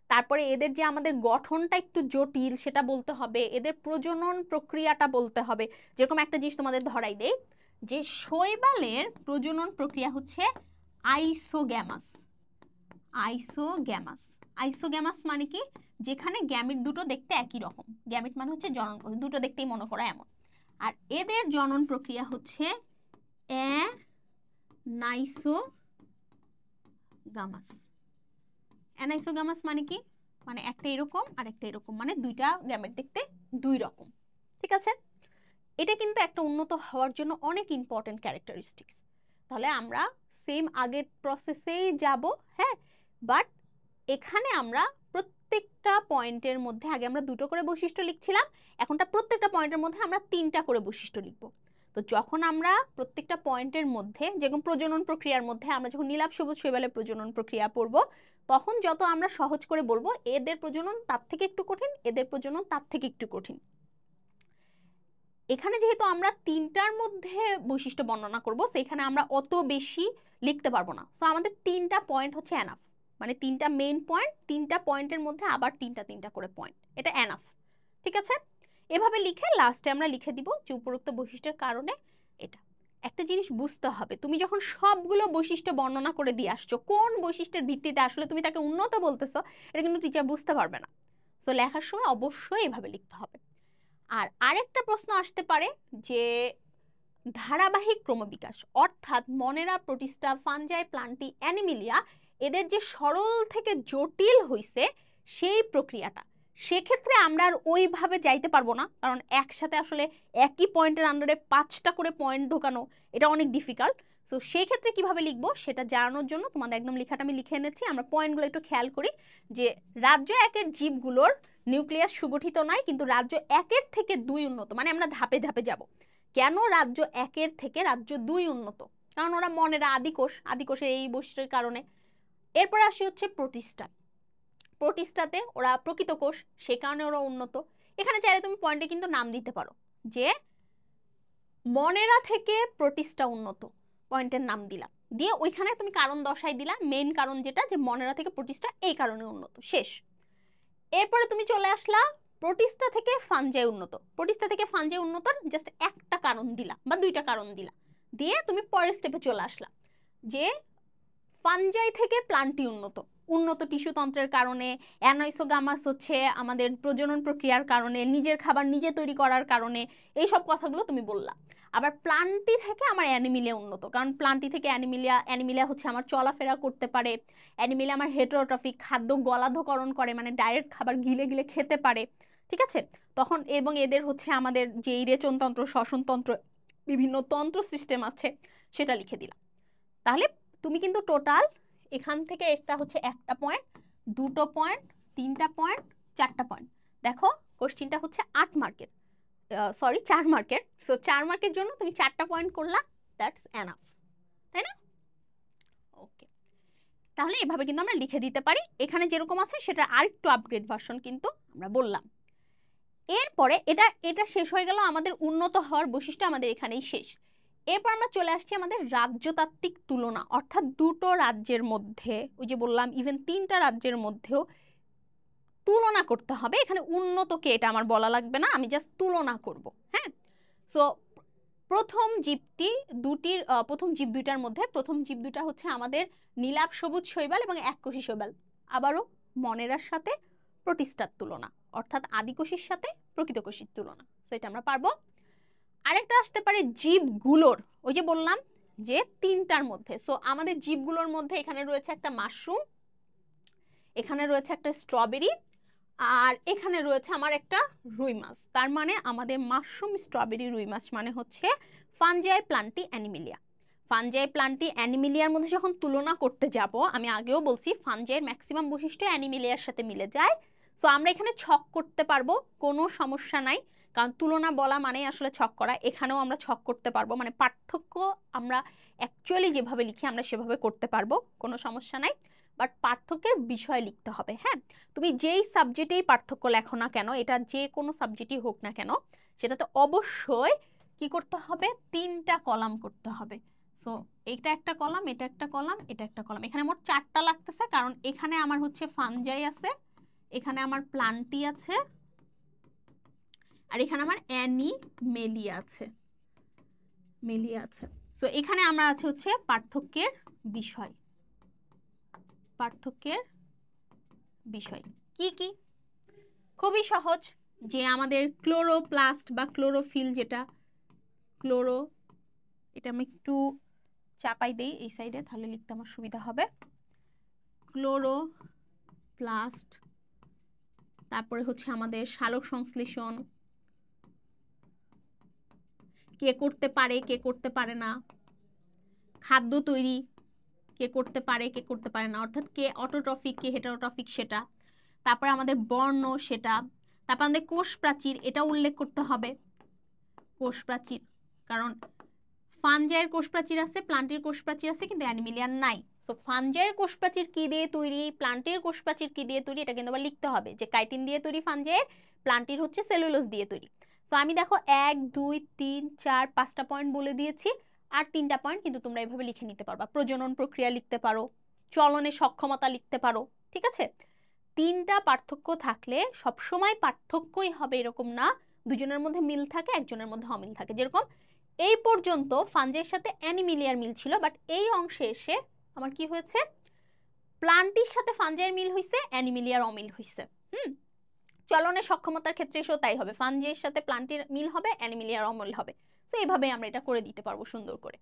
তারপরে এদের যে আমাদের গঠনটা একটু জটিল সেটা বলতে হবে, এদের প্রজনন প্রক্রিয়াটা বলতে হবে। যেরকম একটা জিনিস তোমাদের ধরাই দেই, যে শৈবালের প্রজনন প্রক্রিয়া হচ্ছে আইসোগ্যামাস। আইসোগ্যামাস মানে কি? যেখানে গ্যামিট দুটো দেখতে একই রকম, গ্যামিট মানে হচ্ছে জনন প্রক্রিয়া, দুটো দেখতেই মনে করা এমন। আর এদের জনন প্রক্রিয়া হচ্ছে অ্যানাইসোগামাস মানে কি? মানে একটা এরকম আর একটা এরকম, মানে দুইটা গ্যামেট দেখতে দুই রকম, ঠিক আছে। এটা কিন্তু একটা উন্নত হওয়ার জন্য অনেক ইম্পর্টেন্ট ক্যারেক্টারিস্টিক্স। তাহলে আমরা সেম আগের প্রসেসেই যাব, হ্যাঁ, বাট এখানে আমরা প্রত্যেকটা পয়েন্টের মধ্যে আগে আমরা 2টো করে বৈশিষ্ট্য লিখছিলাম, এখনটা প্রত্যেকটা পয়েন্টের মধ্যে আমরা 3টা করে বৈশিষ্ট্য লিখব। তো যখন আমরা প্রত্যেকটা পয়েন্টের মধ্যে, যেরকম প্রজনন প্রক্রিয়ার মধ্যে আমরা যখন নীলাভ সবুজ শৈবালের প্রজনন প্রক্রিয়া পড়ব, তখন যত আমরা সহজ করে বলবো এদের প্রজনন তার থেকে একটু কঠিন, এদের প্রজনন তার থেকে একটু কঠিন। এখানে যেহেতু আমরা 3টার মধ্যে বৈশিষ্ট্য বর্ণনা করব, সেখানে আমরা অত বেশি লিখতে পারবো না। সো আমাদের 3টা পয়েন্ট হচ্ছে এনাফ, মানে 3টা মেইন পয়েন্ট, 3টা পয়েন্টের মধ্যে আবার 3টা করে পয়েন্ট, এটা এনাফ, ঠিক আছে। এভাবে লিখে লাস্টে আমরা লিখে দিব যে উপরোক্ত বৈশিষ্ট্যের কারণে এটা। একটা জিনিস বুঝতে হবে, তুমি যখন সবগুলো বৈশিষ্ট্য বর্ণনা করে দিয়ে আসছো, কোন বৈশিষ্ট্যের ভিত্তিতে আসলে তুমি তাকে উন্নত বলতেছো এটা কিন্তু টিচার বুঝতে পারবে না। সো লেখার সময় অবশ্যই এভাবে লিখতে হবে। আর আরেকটা প্রশ্ন আসতে পারে যে ধারাবাহিক ক্রমবিকাশ, অর্থাৎ মনেরা, প্রোটিস্টা, ফানজাই, প্লান্টি, অ্যানিমিলিয়া এদের যে সরল থেকে জটিল হইছে সেই প্রক্রিয়াটা, সেক্ষেত্রে আমরা আর ওইভাবে যাইতে পারবো না, কারণ একসাথে আসলে একই পয়েন্টের আন্ডারে 5টা করে পয়েন্ট ঢোকানো এটা অনেক ডিফিকাল্ট। সো সেই ক্ষেত্রে কিভাবে লিখবো সেটা জানানোর জন্য তোমাদের একদম লেখাটা আমি লিখে এনেছি। আমরা পয়েন্টগুলো একটু খেয়াল করি যে রাজ্য 1-এর জীবগুলোর নিউক্লিয়াস সুগঠিত নয়, কিন্তু রাজ্য 1-এর থেকে 2 উন্নত, মানে আমরা ধাপে ধাপে যাব। কেন রাজ্য 1-এর থেকে রাজ্য 2 উন্নত? কারণ ওরা মনেরা আদিকোষ, আদিকোষের এই বৈশিষ্ট্যের কারণে। এরপর আসি হচ্ছে প্রোটিস্টা, প্রোটিস্টাতে ওরা প্রকৃত কোষ, সে কারণে ওরা উন্নত। এখানে চাইলে তুমি পয়েন্টে কিন্তু নাম দিতে পারো যে মনেরা থেকে প্রোটিস্টা উন্নত, পয়েন্টের নাম দিলা, দিয়ে ওইখানে তুমি কারণ দর্শাই দিলা, মেইন কারণ যেটা যে মনেরা থেকে প্রোটিস্টা এই কারণে উন্নত, শেষ। এরপরে তুমি চলে আসলা প্রোটিস্টা থেকে ফানজাই উন্নত, প্রোটিস্টা থেকে ফানজাই উন্নতর জাস্ট একটা কারণ দিলা বা 2টা কারণ দিলা, দিয়ে তুমি পরের স্টেপে চলে আসলা যে ফানজাই থেকে প্লান্টি উন্নত, উন্নত টিস্যুতন্ত্রের কারণে, অ্যানাইসোগামাস হচ্ছে আমাদের প্রজনন প্রক্রিয়ার কারণে, নিজের খাবার নিজে তৈরি করার কারণে, এইসব কথাগুলো তুমি বললা। আবার প্লান্টি থেকে আমার অ্যানিমিলিয়া উন্নত, কারণ প্লান্টি থেকে অ্যানিমিলিয়া হচ্ছে আমার চলাফেরা করতে পারে, অ্যানিমিলিয়া আমার হেটারোট্রফিক, খাদ্য গলাধকরণ করে, মানে ডাইরেক্ট খাবার গিলে গিলে খেতে পারে, ঠিক আছে। তখন এবং এদের হচ্ছে আমাদের যে রেচনতন্ত্র, শ্বসনতন্ত্র, বিভিন্ন তন্ত্র সিস্টেম আছে সেটা লিখে দিলাম। তাহলে তুমি কিন্তু টোটাল এখান থেকে একটা হচ্ছে 1টা পয়েন্ট, 2টো পয়েন্ট, 3টা পয়েন্ট, 4টা পয়েন্ট। দেখো কোশ্চিনটা হচ্ছে 8 মার্কের, সরি 4 মার্কের। সো 4 মার্কের জন্য তুমি 4টা পয়েন্ট করলা, দ্যাটস এনাফ, তাই না? ওকে, তাহলে এভাবে কিন্তু আমরা লিখে দিতে পারি। এখানে যেরকম আছে সেটা আরেকটু আপগ্রেড ভার্সন কিন্তু আমরা বললাম। এরপরে এটা শেষ হয়ে গেল, আমাদের উন্নত হওয়ার বৈশিষ্ট্য আমাদের এখানেই শেষ। এরপর আমরা চলে আসছি আমাদের রাজ্যতাত্ত্বিক তুলনা, অর্থাৎ 2টো রাজ্যের মধ্যে, ওই যে বললাম ইভেন 3টা রাজ্যের মধ্যেও তুলনা করতে হবে। এখানে উন্নতকে এটা আমার বলা লাগবে না, আমি জাস্ট তুলনা করব। হ্যাঁ, সো প্রথম জীব 2টার মধ্যে প্রথম জীব 2টা হচ্ছে আমাদের নীলাভ সবুজ শৈবাল এবং এককোষী শৈবাল। আবারও মনেরার সাথে প্রোটিস্টার তুলনা, অর্থাৎ আদিকোষীর সাথে প্রকৃতকোষীর তুলনা, তো এটা আমরা পারবো। আরেকটা আসতে পারে জীবগুলোর, ওই যে বললাম যে 3টার মধ্যে। সো আমাদের জীবগুলোর মধ্যে এখানে রয়েছে একটা মাশরুম, এখানে রয়েছে একটা স্ট্রবেরি, আর এখানে রয়েছে আমার একটা রুই মাছ। তার মানে আমাদের মাশরুম, স্ট্রবেরি, রুই মাছ মানে হচ্ছে fungi, plantae, animalia. Fungi, plantae, অ্যানিমিলিয়ার মধ্যে যখন তুলনা করতে যাব, আমি আগেও বলছি ফানজাইয়ের ম্যাক্সিমাম বৈশিষ্ট্য অ্যানিমিলিয়ার সাথে মিলে যায়। সো আমরা এখানে ছক করতে পারবো, কোনো সমস্যা নাই, কারণ তুলনা বলা মানেই আসলে ছক করা। এখানেও আমরা ছক করতে পারবো, মানে পার্থক্য আমরা অ্যাকচুয়ালি যেভাবে লিখি আমরা সেভাবে করতে পারবো, কোনো সমস্যা নাই। বাট পার্থক্যের বিষয় লিখতে হবে। হ্যাঁ, তুমি যেই সাবজেক্টেই পার্থক্য লেখো না কেন, এটা যে কোনো সাবজেক্টই হোক না কেন, সেটাতে অবশ্যই কি করতে হবে, 3টা কলাম করতে হবে। সো এইটা একটা কলাম, এটা একটা কলাম, এটা একটা কলাম। এখানে মোট 4টা লাগতেছে, কারণ এখানে আমার হচ্ছে ফানজাই আছে, এখানে আমার প্লান্টি আছে, আর এখানে আমার অ্যানিমেলিয়া আছে, সো এখানে আমরা আছে হচ্ছে পার্থক্যের বিষয়। পার্থক্যের বিষয় কি কি? খুবই সহজ, যে আমাদের ক্লোরোপ্লাস্ট বা ক্লোরোফিল, যেটা এটা আমি একটু চাপাই দেই এই সাইডে, তাহলে লিখতে আমার সুবিধা হবে। ক্লোরোপ্লাস্ট, তারপরে হচ্ছে আমাদের সালোক সংশ্লেষণ কে করতে পারে, কে করতে পারে না, খাদ্য তৈরি কে করতে পারে, কে করতে পারে না, অর্থাৎ কে অটোট্রফিক, কে হেটারোট্রফিক সেটা, তারপরে আমাদের বর্ণ সেটা, তারপর আমাদের কোষ প্রাচীর, এটা উল্লেখ করতে হবে, কোষ প্রাচীর, কারণ ফানজাইয়ের কোষ প্রাচীর আছে, প্লান্টির কোষ প্রাচীর আছে, কিন্তু অ্যানিমিলিয়ার নাই। সো ফানজাইয়ের কোষ প্রাচীর কি দিয়ে তৈরি, প্লান্টির কোষ প্রাচীর কি দিয়ে তৈরি, এটা কিন্তু আবার লিখতে হবে যে কাইটিন দিয়ে তৈরি ফানজাইয়ের, প্লান্টির হচ্ছে সেলুলোজ দিয়ে তৈরি। তো আমি দেখো 1 2 3 4 5টা পয়েন্ট বলে দিয়েছি, আর 3টা পয়েন্ট কিন্তু তোমরা এইভাবে লিখে নিতে পারবা। প্রজনন প্রক্রিয়া লিখতে পারো, চলনের সক্ষমতা লিখতে পারো, ঠিক আছে। 3টা পার্থক্য থাকলে সবসময় পার্থক্যই হবে এরকম না, দুজনের মধ্যে মিল থাকে, একজনের মধ্যে অমিল থাকে। যেরকম এই পর্যন্ত ফাঞ্জের সাথে অ্যানিমিলিয়ার মিল ছিল, বাট এই অংশে এসে আমার কি হয়েছে, প্লান্টির সাথে ফাঞ্জের মিল হয়েছে, অ্যানিমিলিয়ার অমিল হয়েছে। চলনের সক্ষমতার ক্ষেত্রে এসেও তাই হবে, ফাঞ্জের সাথে প্লান্টির মিল হবে, অ্যানিমিলিয়ার অমিল হবে। তো এইভাবে আমরা এটা করে দিতে পারবো সুন্দর করে।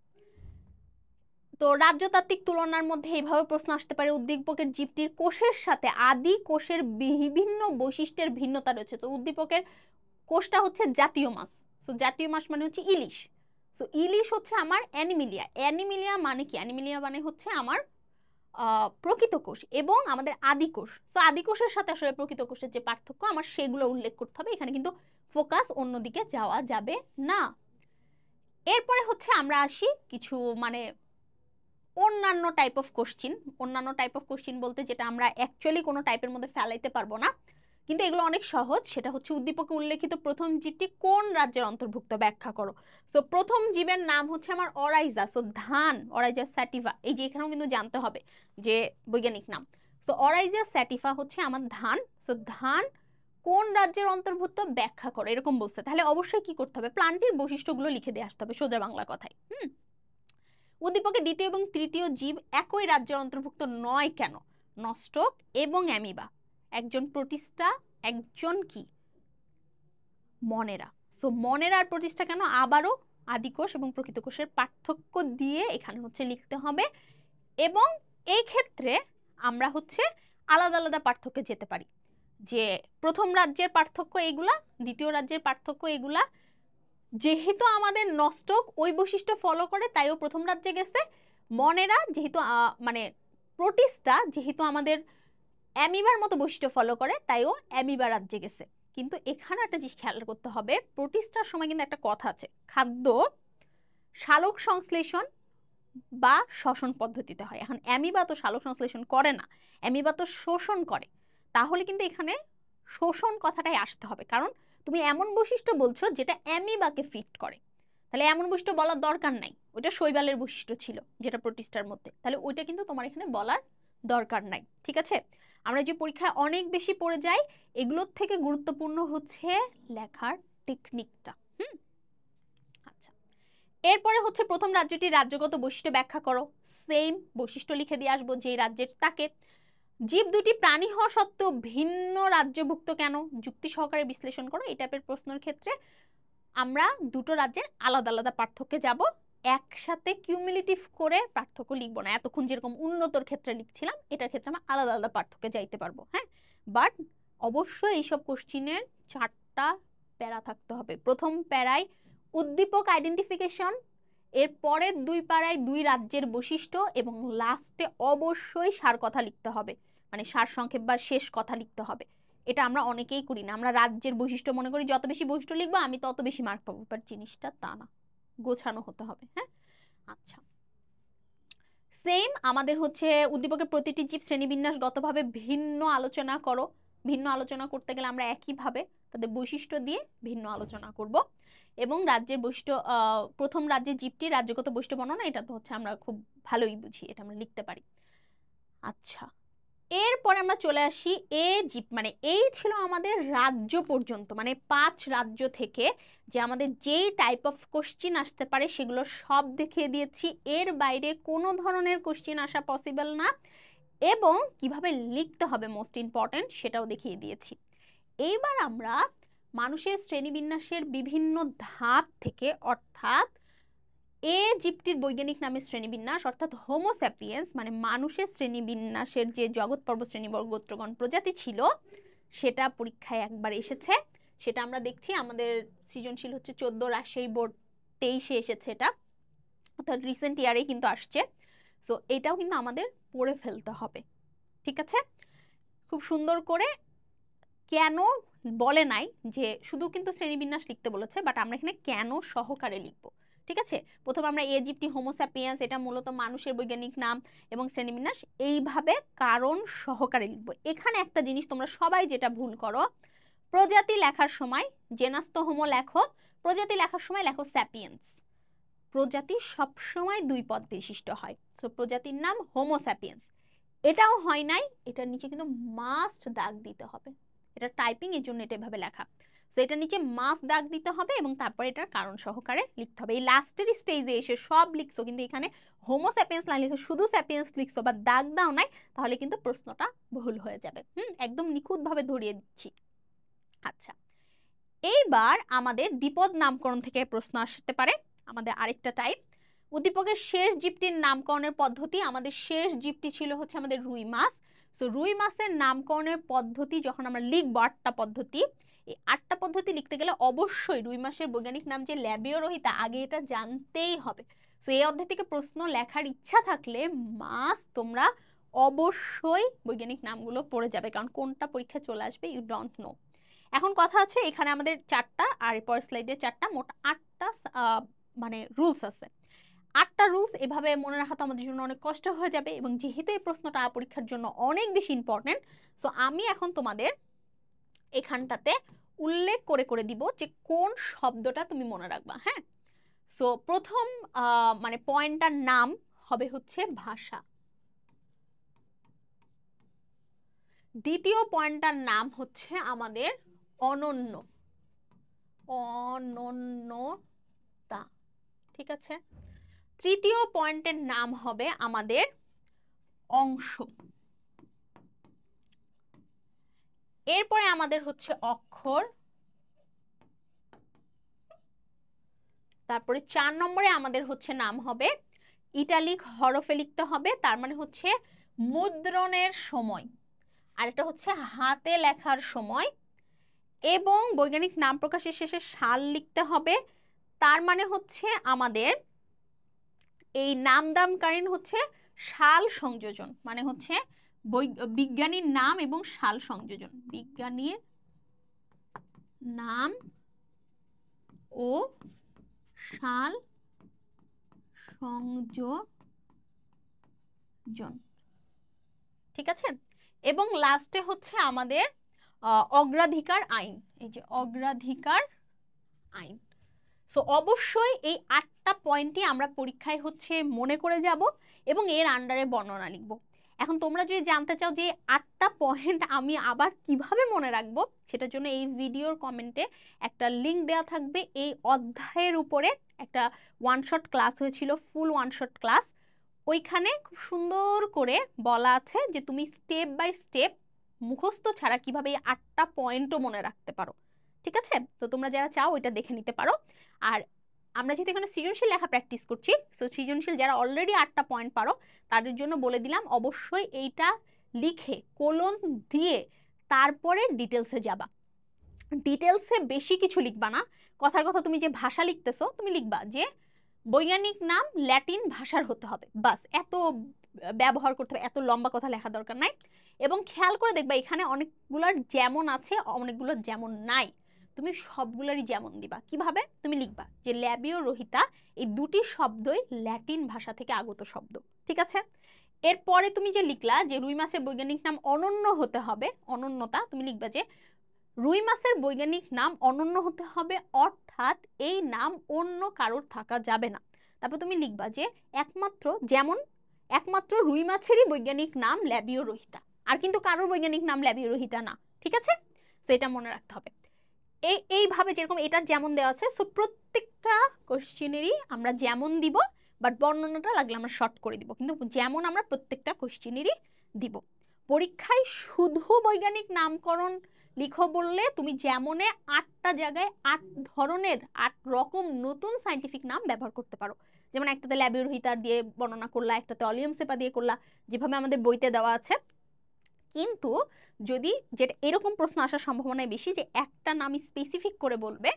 তো রাজ্যতাত্ত্বিক তুলনার মধ্যে এইভাবে প্রশ্ন আসতে পারে, উদ্দীপকের জীবটির কোষের সাথে আদি কোষের বিভিন্ন বৈশিষ্ট্যের ভিন্নতা রয়েছে। তো উদ্দীপকের কোষটা হচ্ছে জাতীয় মাছ, সো জাতীয় মাছ মানে হচ্ছে ইলিশ। সো ইলিশ হচ্ছে আমার অ্যানিমিলিয়া। অ্যানিমিলিয়া মানে কি, অ্যানিমিলিয়া মানে হচ্ছে আমার প্রকৃত কোষ এবং আমাদের আদি কোষ। সো আদি কোষের সাথে আসলে প্রকৃত কোষের যে পার্থক্য আমার সেগুলো উল্লেখ করতে হবে, এখানে কিন্তু ফোকাস অন্যদিকে যাওয়া যাবে না। এরপরে হচ্ছে আমরা আসি কিছু মানে অন্যান্য টাইপ অফ কোশ্চিন। অন্যান্য টাইপ অফ কোশ্চিন বলতে যেটা আমরা অ্যাকচুয়ালি কোনো টাইপের মধ্যে ফেলাইতে পারবো না, কিন্তু এগুলো অনেক সহজ। সেটা হচ্ছে উদ্দীপকে উল্লেখিত প্রথম জীবটি কোন রাজ্যের অন্তর্ভুক্ত ব্যাখ্যা করো। সো প্রথম জীবের নাম হচ্ছে আমার অরাইজা, সো ধান, অরাইজা স্যাটিভা। এই যে এখানেও কিন্তু জানতে হবে যে বৈজ্ঞানিক নাম। সো অরাইজা স্যাটিভা হচ্ছে আমার ধান। সো ধান কোন রাজ্যের অন্তর্ভুক্ত ব্যাখ্যা করো, এরকম বলছে। তাহলে অবশ্যই কি করতে হবে, প্লান্টের বৈশিষ্ট্যগুলো লিখে দিয়ে আসতে হবে সোজা বাংলা কথায়। উদ্দীপকে দ্বিতীয় এবং তৃতীয় জীব একই রাজ্যের অন্তর্ভুক্ত নয় কেন? নস্টক এবং অ্যামিবা। একজন প্রোটিস্টা, একজন কি মনেরা। সো মনেরা আর প্রোটিস্টা কেন? আবারও আদিকোষ এবং প্রকৃত কোষের পার্থক্য দিয়ে এখানে হচ্ছে লিখতে হবে, এবং এই ক্ষেত্রে আমরা হচ্ছে আলাদা আলাদা পার্থক্যে যেতে পারি, যে প্রথম রাজ্যের পার্থক্য এগুলা, দ্বিতীয় রাজ্যের পার্থক্য এগুলা। যেহেতু আমাদের নস্টক ওই বৈশিষ্ট্য ফলো করে তাইও প্রথম রাজ্যে গেছে, মনেরা যেহেতু মানে প্রোটিস্টা যেহেতু আমাদের অ্যামিবার মতো বৈশিষ্ট্য ফলো করে তাইও অ্যামিবা রাজ্যে গেছে। কিন্তু এখানে একটা জিনিস খেয়াল করতে হবে, প্রোটিস্টার সময় কিন্তু একটা কথা আছে, খাদ্য সালোক সংশ্লেষণ বা শ্বসন পদ্ধতিতে হয়। এখন অ্যামিবা তো সালোক সংশ্লেষণ করে না, অ্যামিবা তো শোষণ করে। তাহলে কিন্তু এখানে শোষণ কথাটাই আসতে হবে, কারণ তুমি এমন বৈশিষ্ট্য বলছো যেটা অ্যামিবাকে ফিট করে। তাহলে এমন বৈশিষ্ট্য বলার দরকার নাই, ওইটা শৈবালের বৈশিষ্ট্য ছিল যেটা প্রোটিস্টার মধ্যে, তাহলে ওইটা কিন্তু তোমার এখানে বলার দরকার নাই। ঠিক আছে, আমরা যে পরীক্ষায় অনেক বেশি পড়ে যাই, এগুলোর থেকে গুরুত্বপূর্ণ হচ্ছে লেখার টেকনিকটা। আচ্ছা, এরপরে হচ্ছে প্রথম রাজ্যটির রাজ্যগত বৈশিষ্ট্য ব্যাখ্যা করো। সেম বৈশিষ্ট্য লিখে দিয়ে আসবো যেই রাজ্যের তাকে। জীব দুটি প্রাণী হওয়া সত্ত্বেও ভিন্ন রাজ্যভুক্ত কেন? যুক্তি সহকারে বিশ্লেষণ করো। এই টাইপের প্রশ্নের ক্ষেত্রে আমরা দুটো রাজ্যের আলাদা আলাদা পার্থক্যে যাব, একসাথে কিউমুলেটিভ করে পার্থক্য লিখবো না। এতক্ষণ যেরকম উন্নতর ক্ষেত্রে লিখছিলাম, এটার ক্ষেত্রে আমরা আলাদা আলাদা পার্থক্যে যাইতে পারবো। হ্যাঁ, বাট অবশ্যই এইসব কোশ্চিনের 4টা প্যারা থাকতে হবে। প্রথম প্যারায় উদ্দীপক আইডেন্টিফিকেশন, এর পরের 2 প্যারায় 2 রাজ্যের বৈশিষ্ট্য, এবং লাস্টে অবশ্যই সার কথা লিখতে হবে, মানে সার সংক্ষেপ বা শেষ কথা লিখতে হবে। এটা আমরা অনেকেই করি না, আমরা রাজ্যের বৈশিষ্ট্য মনে করি যত বেশি বৈশিষ্ট্য লিখবো আমি তত বেশি মার্ক পাবো, বাট জিনিসটা তা না, গোছানো হতে হবে। হ্যাঁ, আচ্ছা, সেম আমাদের হচ্ছে উদ্দীপকের প্রতিটি জীব শ্রেণীবিন্যাসগতভাবে ভিন্ন আলোচনা করো। ভিন্ন আলোচনা করতে গেলে আমরা একইভাবে তাদের বৈশিষ্ট্য দিয়ে ভিন্ন আলোচনা করব, এবং রাজ্যের বৈশিষ্ট্য প্রথম রাজ্যের জীবটি রাজ্যগত বৈশিষ্ট্য বর্ণনা, এটা তো হচ্ছে আমরা খুব ভালোই বুঝি, এটা আমরা লিখতে পারি। আচ্ছা, এরপরে আমরা চলে আসি এ জীব, মানে এই ছিল আমাদের রাজ্য পর্যন্ত, মানে 5 রাজ্য থেকে যে আমাদের যেই টাইপ অফ কোশ্চিন আসতে পারে সেগুলো সব দেখিয়ে দিয়েছি। এর বাইরে কোনো ধরনের কোশ্চিন আসা পসিবল না, এবং কিভাবে লিখতে হবে মোস্ট ইম্পর্টেন্ট সেটাও দেখিয়ে দিয়েছি। এইবার আমরা মানুষের শ্রেণীবিন্যাসের বিভিন্ন ধাপ থেকে, অর্থাৎ এ জীবটির বৈজ্ঞানিক নামের শ্রেণীবিন্যাস অর্থাৎ হোমো স্যাপিয়েন্স, মানে মানুষের শ্রেণীবিন্যাসের যে জগৎ পর্ব শ্রেণীবর্গ গোত্রগণ প্রজাতি ছিল সেটা পরীক্ষায় একবার এসেছে। সেটা আমরা দেখছি, আমাদের সৃজনশীল হচ্ছে 14, রাজশাহী বোর্ড 23-এ এসেছে, এটা অর্থাৎ রিসেন্ট ইয়ারেই কিন্তু আসছে। সো এটাও কিন্তু আমাদের পড়ে ফেলতে হবে। ঠিক আছে, খুব সুন্দর করে, কেন বলে নাই যে শুধু কিন্তু শ্রেণীবিন্যাস লিখতে বলেছে, বাট আমরা এখানে কেন সহকারে লিখবো। ঠিক আছে, প্রথম আমরা এ জীবটি হোমো স্যাপিয়েন্স, এটা মূলত মানুষের বৈজ্ঞানিক নাম এবং শ্রেণীবিন্যাস, এইভাবে কারণ সহকারে লিখবো। এখানে একটা জিনিস তোমরা সবাই যেটা ভুল করো, প্রজাতি লেখার সময় জেনাস তো হোমো লেখো, প্রজাতি লেখার সময় লেখো স্যাপিয়েন্স। প্রজাতি সবসময় 2 পদ বিশিষ্ট হয়, সো প্রজাতির নাম হোমো স্যাপিয়েন্স। এটাও হয় নাই, এটার নিচে কিন্তু মাস্ট দাগ দিতে হবে, এটা টাইপিং এর জন্য এটা এভাবে লেখা। সো এটা নিচে মাস দাগ দিতে হবে এবং তারপরে এটার কারণ সহকারে লিখতে হবে। এই লাস্টের স্টেজে এসে সব লিখছো কিন্তু এখানে হোমো স্যাপিয়েন্স না লিখে শুধু স্যাপিয়েন্স লিখছো বা দাগ দাও নাই, তাহলে কিন্তু প্রশ্নটা ভুল হয়ে যাবে। একদম নিখুঁতভাবে ধরিয়ে দিচ্ছি। আচ্ছা, এইবার আমাদের দ্বিপদ নামকরণ থেকে প্রশ্ন আসতে পারে। আমাদের আরেকটা টাইপ, উদ্দীপকের শেষ জীবটির নামকরণের পদ্ধতি। আমাদের শেষ জীবটি ছিল হচ্ছে আমাদের রুই মাছ। সো রুই মাছের নামকরণের পদ্ধতি যখন আমরা লিখবো 8টা পদ্ধতি, এই 8টা পদ্ধতি লিখতে গেলে অবশ্যই রুই মাছের বৈজ্ঞানিক নাম যে ল্যাবিওরোহিতা, আগে এটা জানতেই হবে। সো এই অধ্যায় থেকে প্রশ্ন লেখার ইচ্ছা থাকলে মাছ তোমরা অবশ্যই বৈজ্ঞানিক নামগুলো পড়ে যাবে, কারণ কোনটা পরীক্ষা চলে আসবে ইউ ডোন্ট নো। এখন কথা আছে এখানে আমাদের 4টা আর পরের স্লাইডে 4টা, মোট 8টা মানে রুলস আছে। 8টা রুলস এভাবে মনে রাখা তো আমাদের জন্য অনেক কষ্ট হয়ে যাবে, এবং যেহেতু এই প্রশ্নটা পরীক্ষার জন্য অনেক বেশি ইম্পর্টেন্ট, সো আমি এখন তোমাদের এখানটাতে উল্লেখ করে করে দিব যে কোন শব্দটা তুমি মনে রাখবা। হ্যাঁ, সো প্রথম মানে পয়েন্টটার নাম হবে হচ্ছে ভাষা। দ্বিতীয় পয়েন্টটার নাম হচ্ছে আমাদের অনন্য, অনন্যতা। ঠিক আছে, তৃতীয় পয়েন্টের নাম হবে আমাদের অংশ। এরপরে আমাদের হচ্ছে অক্ষর। তারপরে 4 নম্বরে আমাদের হচ্ছে নাম হবে ইটালিক হরফে লিখতে হবে, তার মানে হচ্ছে মুদ্রণের সময়, আর এটা হচ্ছে হাতে লেখার সময়। এবং বৈজ্ঞানিক নাম প্রকাশের শেষে সাল লিখতে হবে, তার মানে হচ্ছে আমাদের এই নামদানকালীন হচ্ছে সাল সংযোজন, মানে হচ্ছে বিজ্ঞানীর নাম এবং সাল সংযোজন, বিজ্ঞানীর নাম ও সাল সংযোজন। ঠিক আছে, এবং লাস্টে হচ্ছে আমাদের অগ্রাধিকার আইন, এই যে অগ্রাধিকার আইন। সো অবশ্যই এই 8টা পয়েন্টই আমরা পরীক্ষায় হচ্ছে মনে করে যাব এবং এর আন্ডারে বর্ণনা লিখব। এখন তোমরা যদি জানতে চাও যে 8টা পয়েন্ট আমি আবার কিভাবে মনে রাখবো, সেটার জন্য এই ভিডিওর কমেন্টে একটা লিংক দেওয়া থাকবে। এই অধ্যায়ের উপরে একটা ওয়ান শট ক্লাস হয়েছিল, ফুল ওয়ান শট ক্লাস। ওইখানে খুব সুন্দর করে বলা আছে যে তুমি স্টেপ বাই স্টেপ মুখস্থ ছাড়া কিভাবে এই 8টা পয়েন্টও মনে রাখতে পারো। ঠিক আছে, তো তোমরা যারা চাও ওইটা দেখে নিতে পারো। আর আমরা যেহেতু এখানে সৃজনশীল লেখা প্র্যাকটিস করছি, সো সৃজনশীল যারা অলরেডি 8টা পয়েন্ট পারো তাদের জন্য বলে দিলাম অবশ্যই এইটা লিখে কোলন দিয়ে তারপরে ডিটেলসে যাবা। ডিটেলসে বেশি কিছু লিখবা না, কথার কথা তুমি যে ভাষা লিখতেছো তুমি লিখবা যে বৈজ্ঞানিক নাম ল্যাটিন ভাষার হতে হবে, বাস। এত ব্যবহার করতে হবে, এত লম্বা কথা লেখা দরকার নাই। এবং খেয়াল করে দেখবা এখানে অনেকগুলোর যেমন আছে, অনেকগুলোর যেমন নাই, তুমি সবগুলোরই যেমন দিবা। কিভাবে তুমি লিখবা যে ল্যাবিওরোহিতা এই দুটি শব্দই ল্যাটিন ভাষা থেকে আগত শব্দ। ঠিক আছে, এরপরে তুমি যে লিখলা যে রুই মাছের বৈজ্ঞানিক নাম অনন্য হতে হবে, অনন্যতা, তুমি লিখবা যে রুই মাছের বৈজ্ঞানিক নাম অনন্য হতে হবে, অর্থাৎ এই নাম অন্য কারোর থাকা যাবে না। তারপর তুমি লিখবা যে একমাত্র রুই মাছেরই বৈজ্ঞানিক নাম ল্যাবিওরোহিতা, আর কিন্তু কারোর বৈজ্ঞানিক নাম ল্যাবিওরোহিতা না। ঠিক আছে, তো এটা মনে রাখতে হবে। এইভাবে যেরকম এটার যেমন দেওয়া আছে, সো প্রত্যেকটা কোশ্চেনেরই আমরা যেমন দিব, বাট বর্ণনাটা লাগলে আমরা শর্ট করে দিব, কিন্তু যেমন আমরা প্রত্যেকটা কোশ্চেনেরই দিব। পরীক্ষায় শুধু বৈজ্ঞানিক নামকরণ লিখো বললে তুমি যেমনে 8টা জায়গায় 8 ধরনের 8 রকম নতুন সায়েন্টিফিক নাম ব্যবহার করতে পারো। যেমন একটাতে ল্যাবিওরোহিতা দিয়ে বর্ণনা করলা, একটাতে অলিয়াম সেপা দিয়ে করলা, যেভাবে আমাদের বইতে দেওয়া আছে। কিন্তু যদি যেটা এরকম প্রশ্ন আসার সম্ভাবনা বেশি যে একটা নাম স্পেসিফিক করে বলবে,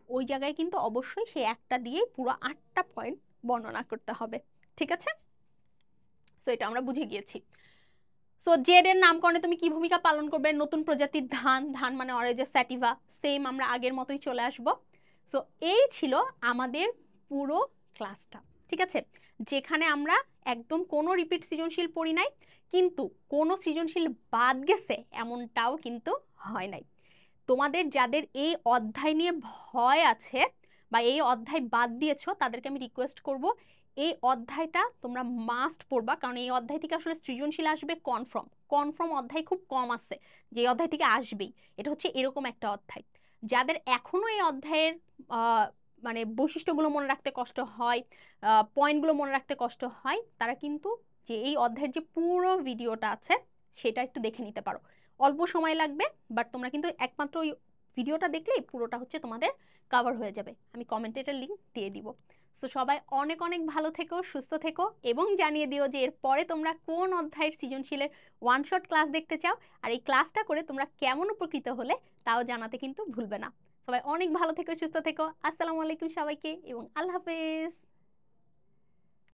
ওই জায়গায় কিন্তু অবশ্যই সেই একটা দিয়ে পুরো 8টা পয়েন্ট বর্ণনা করতে হবে। ঠিক আছে, সো এটা আমরা বুঝে গিয়েছি। সো জেড এর নামকরণে তুমি কি ভূমিকা পালন করবে? নতুন প্রজাতির ধান, ধান মানে অরেঞ্জ স্যাটিভা, সেম আমরা আগের মতোই চলে আসব। সো এই ছিল আমাদের পুরো ক্লাসটা। ঠিক আছে, যেখানে আমরা একদম কোনো রিপিট সৃজনশীল পড়ি নাই, কিন্তু কোনো সৃজনশীল বাদ গেছে এমনটাও কিন্তু হয় নাই। তোমাদের যাদের এই অধ্যায় নিয়ে ভয় আছে বা এই অধ্যায় বাদ দিয়েছো, তাদেরকে আমি রিকোয়েস্ট করব এই অধ্যায়টা তোমরা মাস্ট পড়বা, কারণ এই অধ্যায় থেকে আসলে সৃজনশীল আসবে কনফার্ম। অধ্যায় খুব কম আছে যে অধ্যায় থেকে আসবেই, এটা হচ্ছে এরকম একটা অধ্যায়। যাদের এখনো এই অধ্যায়ের মানে বৈশিষ্ট্যগুলো মনে রাখতে কষ্ট হয়, পয়েন্টগুলো মনে রাখতে কষ্ট হয়, তারা কিন্তু যে এই অধ্যায়ের যে পুরো ভিডিওটা আছে সেটা একটু দেখে নিতে পারো। অল্প সময় লাগবে, বাট তোমরা কিন্তু একমাত্র ওই ভিডিওটা দেখলেই পুরোটা হচ্ছে তোমাদের কভার হয়ে যাবে। আমি কমেন্টে এটার লিঙ্ক দিয়ে দিব। সো সবাই অনেক অনেক ভালো থেকো, সুস্থ থেকো, এবং জানিয়ে দিও যে এরপরে তোমরা কোন অধ্যায়ের সৃজনশীলের ওয়ান শট ক্লাস দেখতে চাও, আর এই ক্লাসটা করে তোমরা কেমন উপকৃত হলে তাও জানাতে কিন্তু ভুলবে না। সবাই অনেক ভালো থেকো, সুস্থ থেকো। আসসালামু আলাইকুম সবাইকে, এবং আল্লাহ হাফেজ।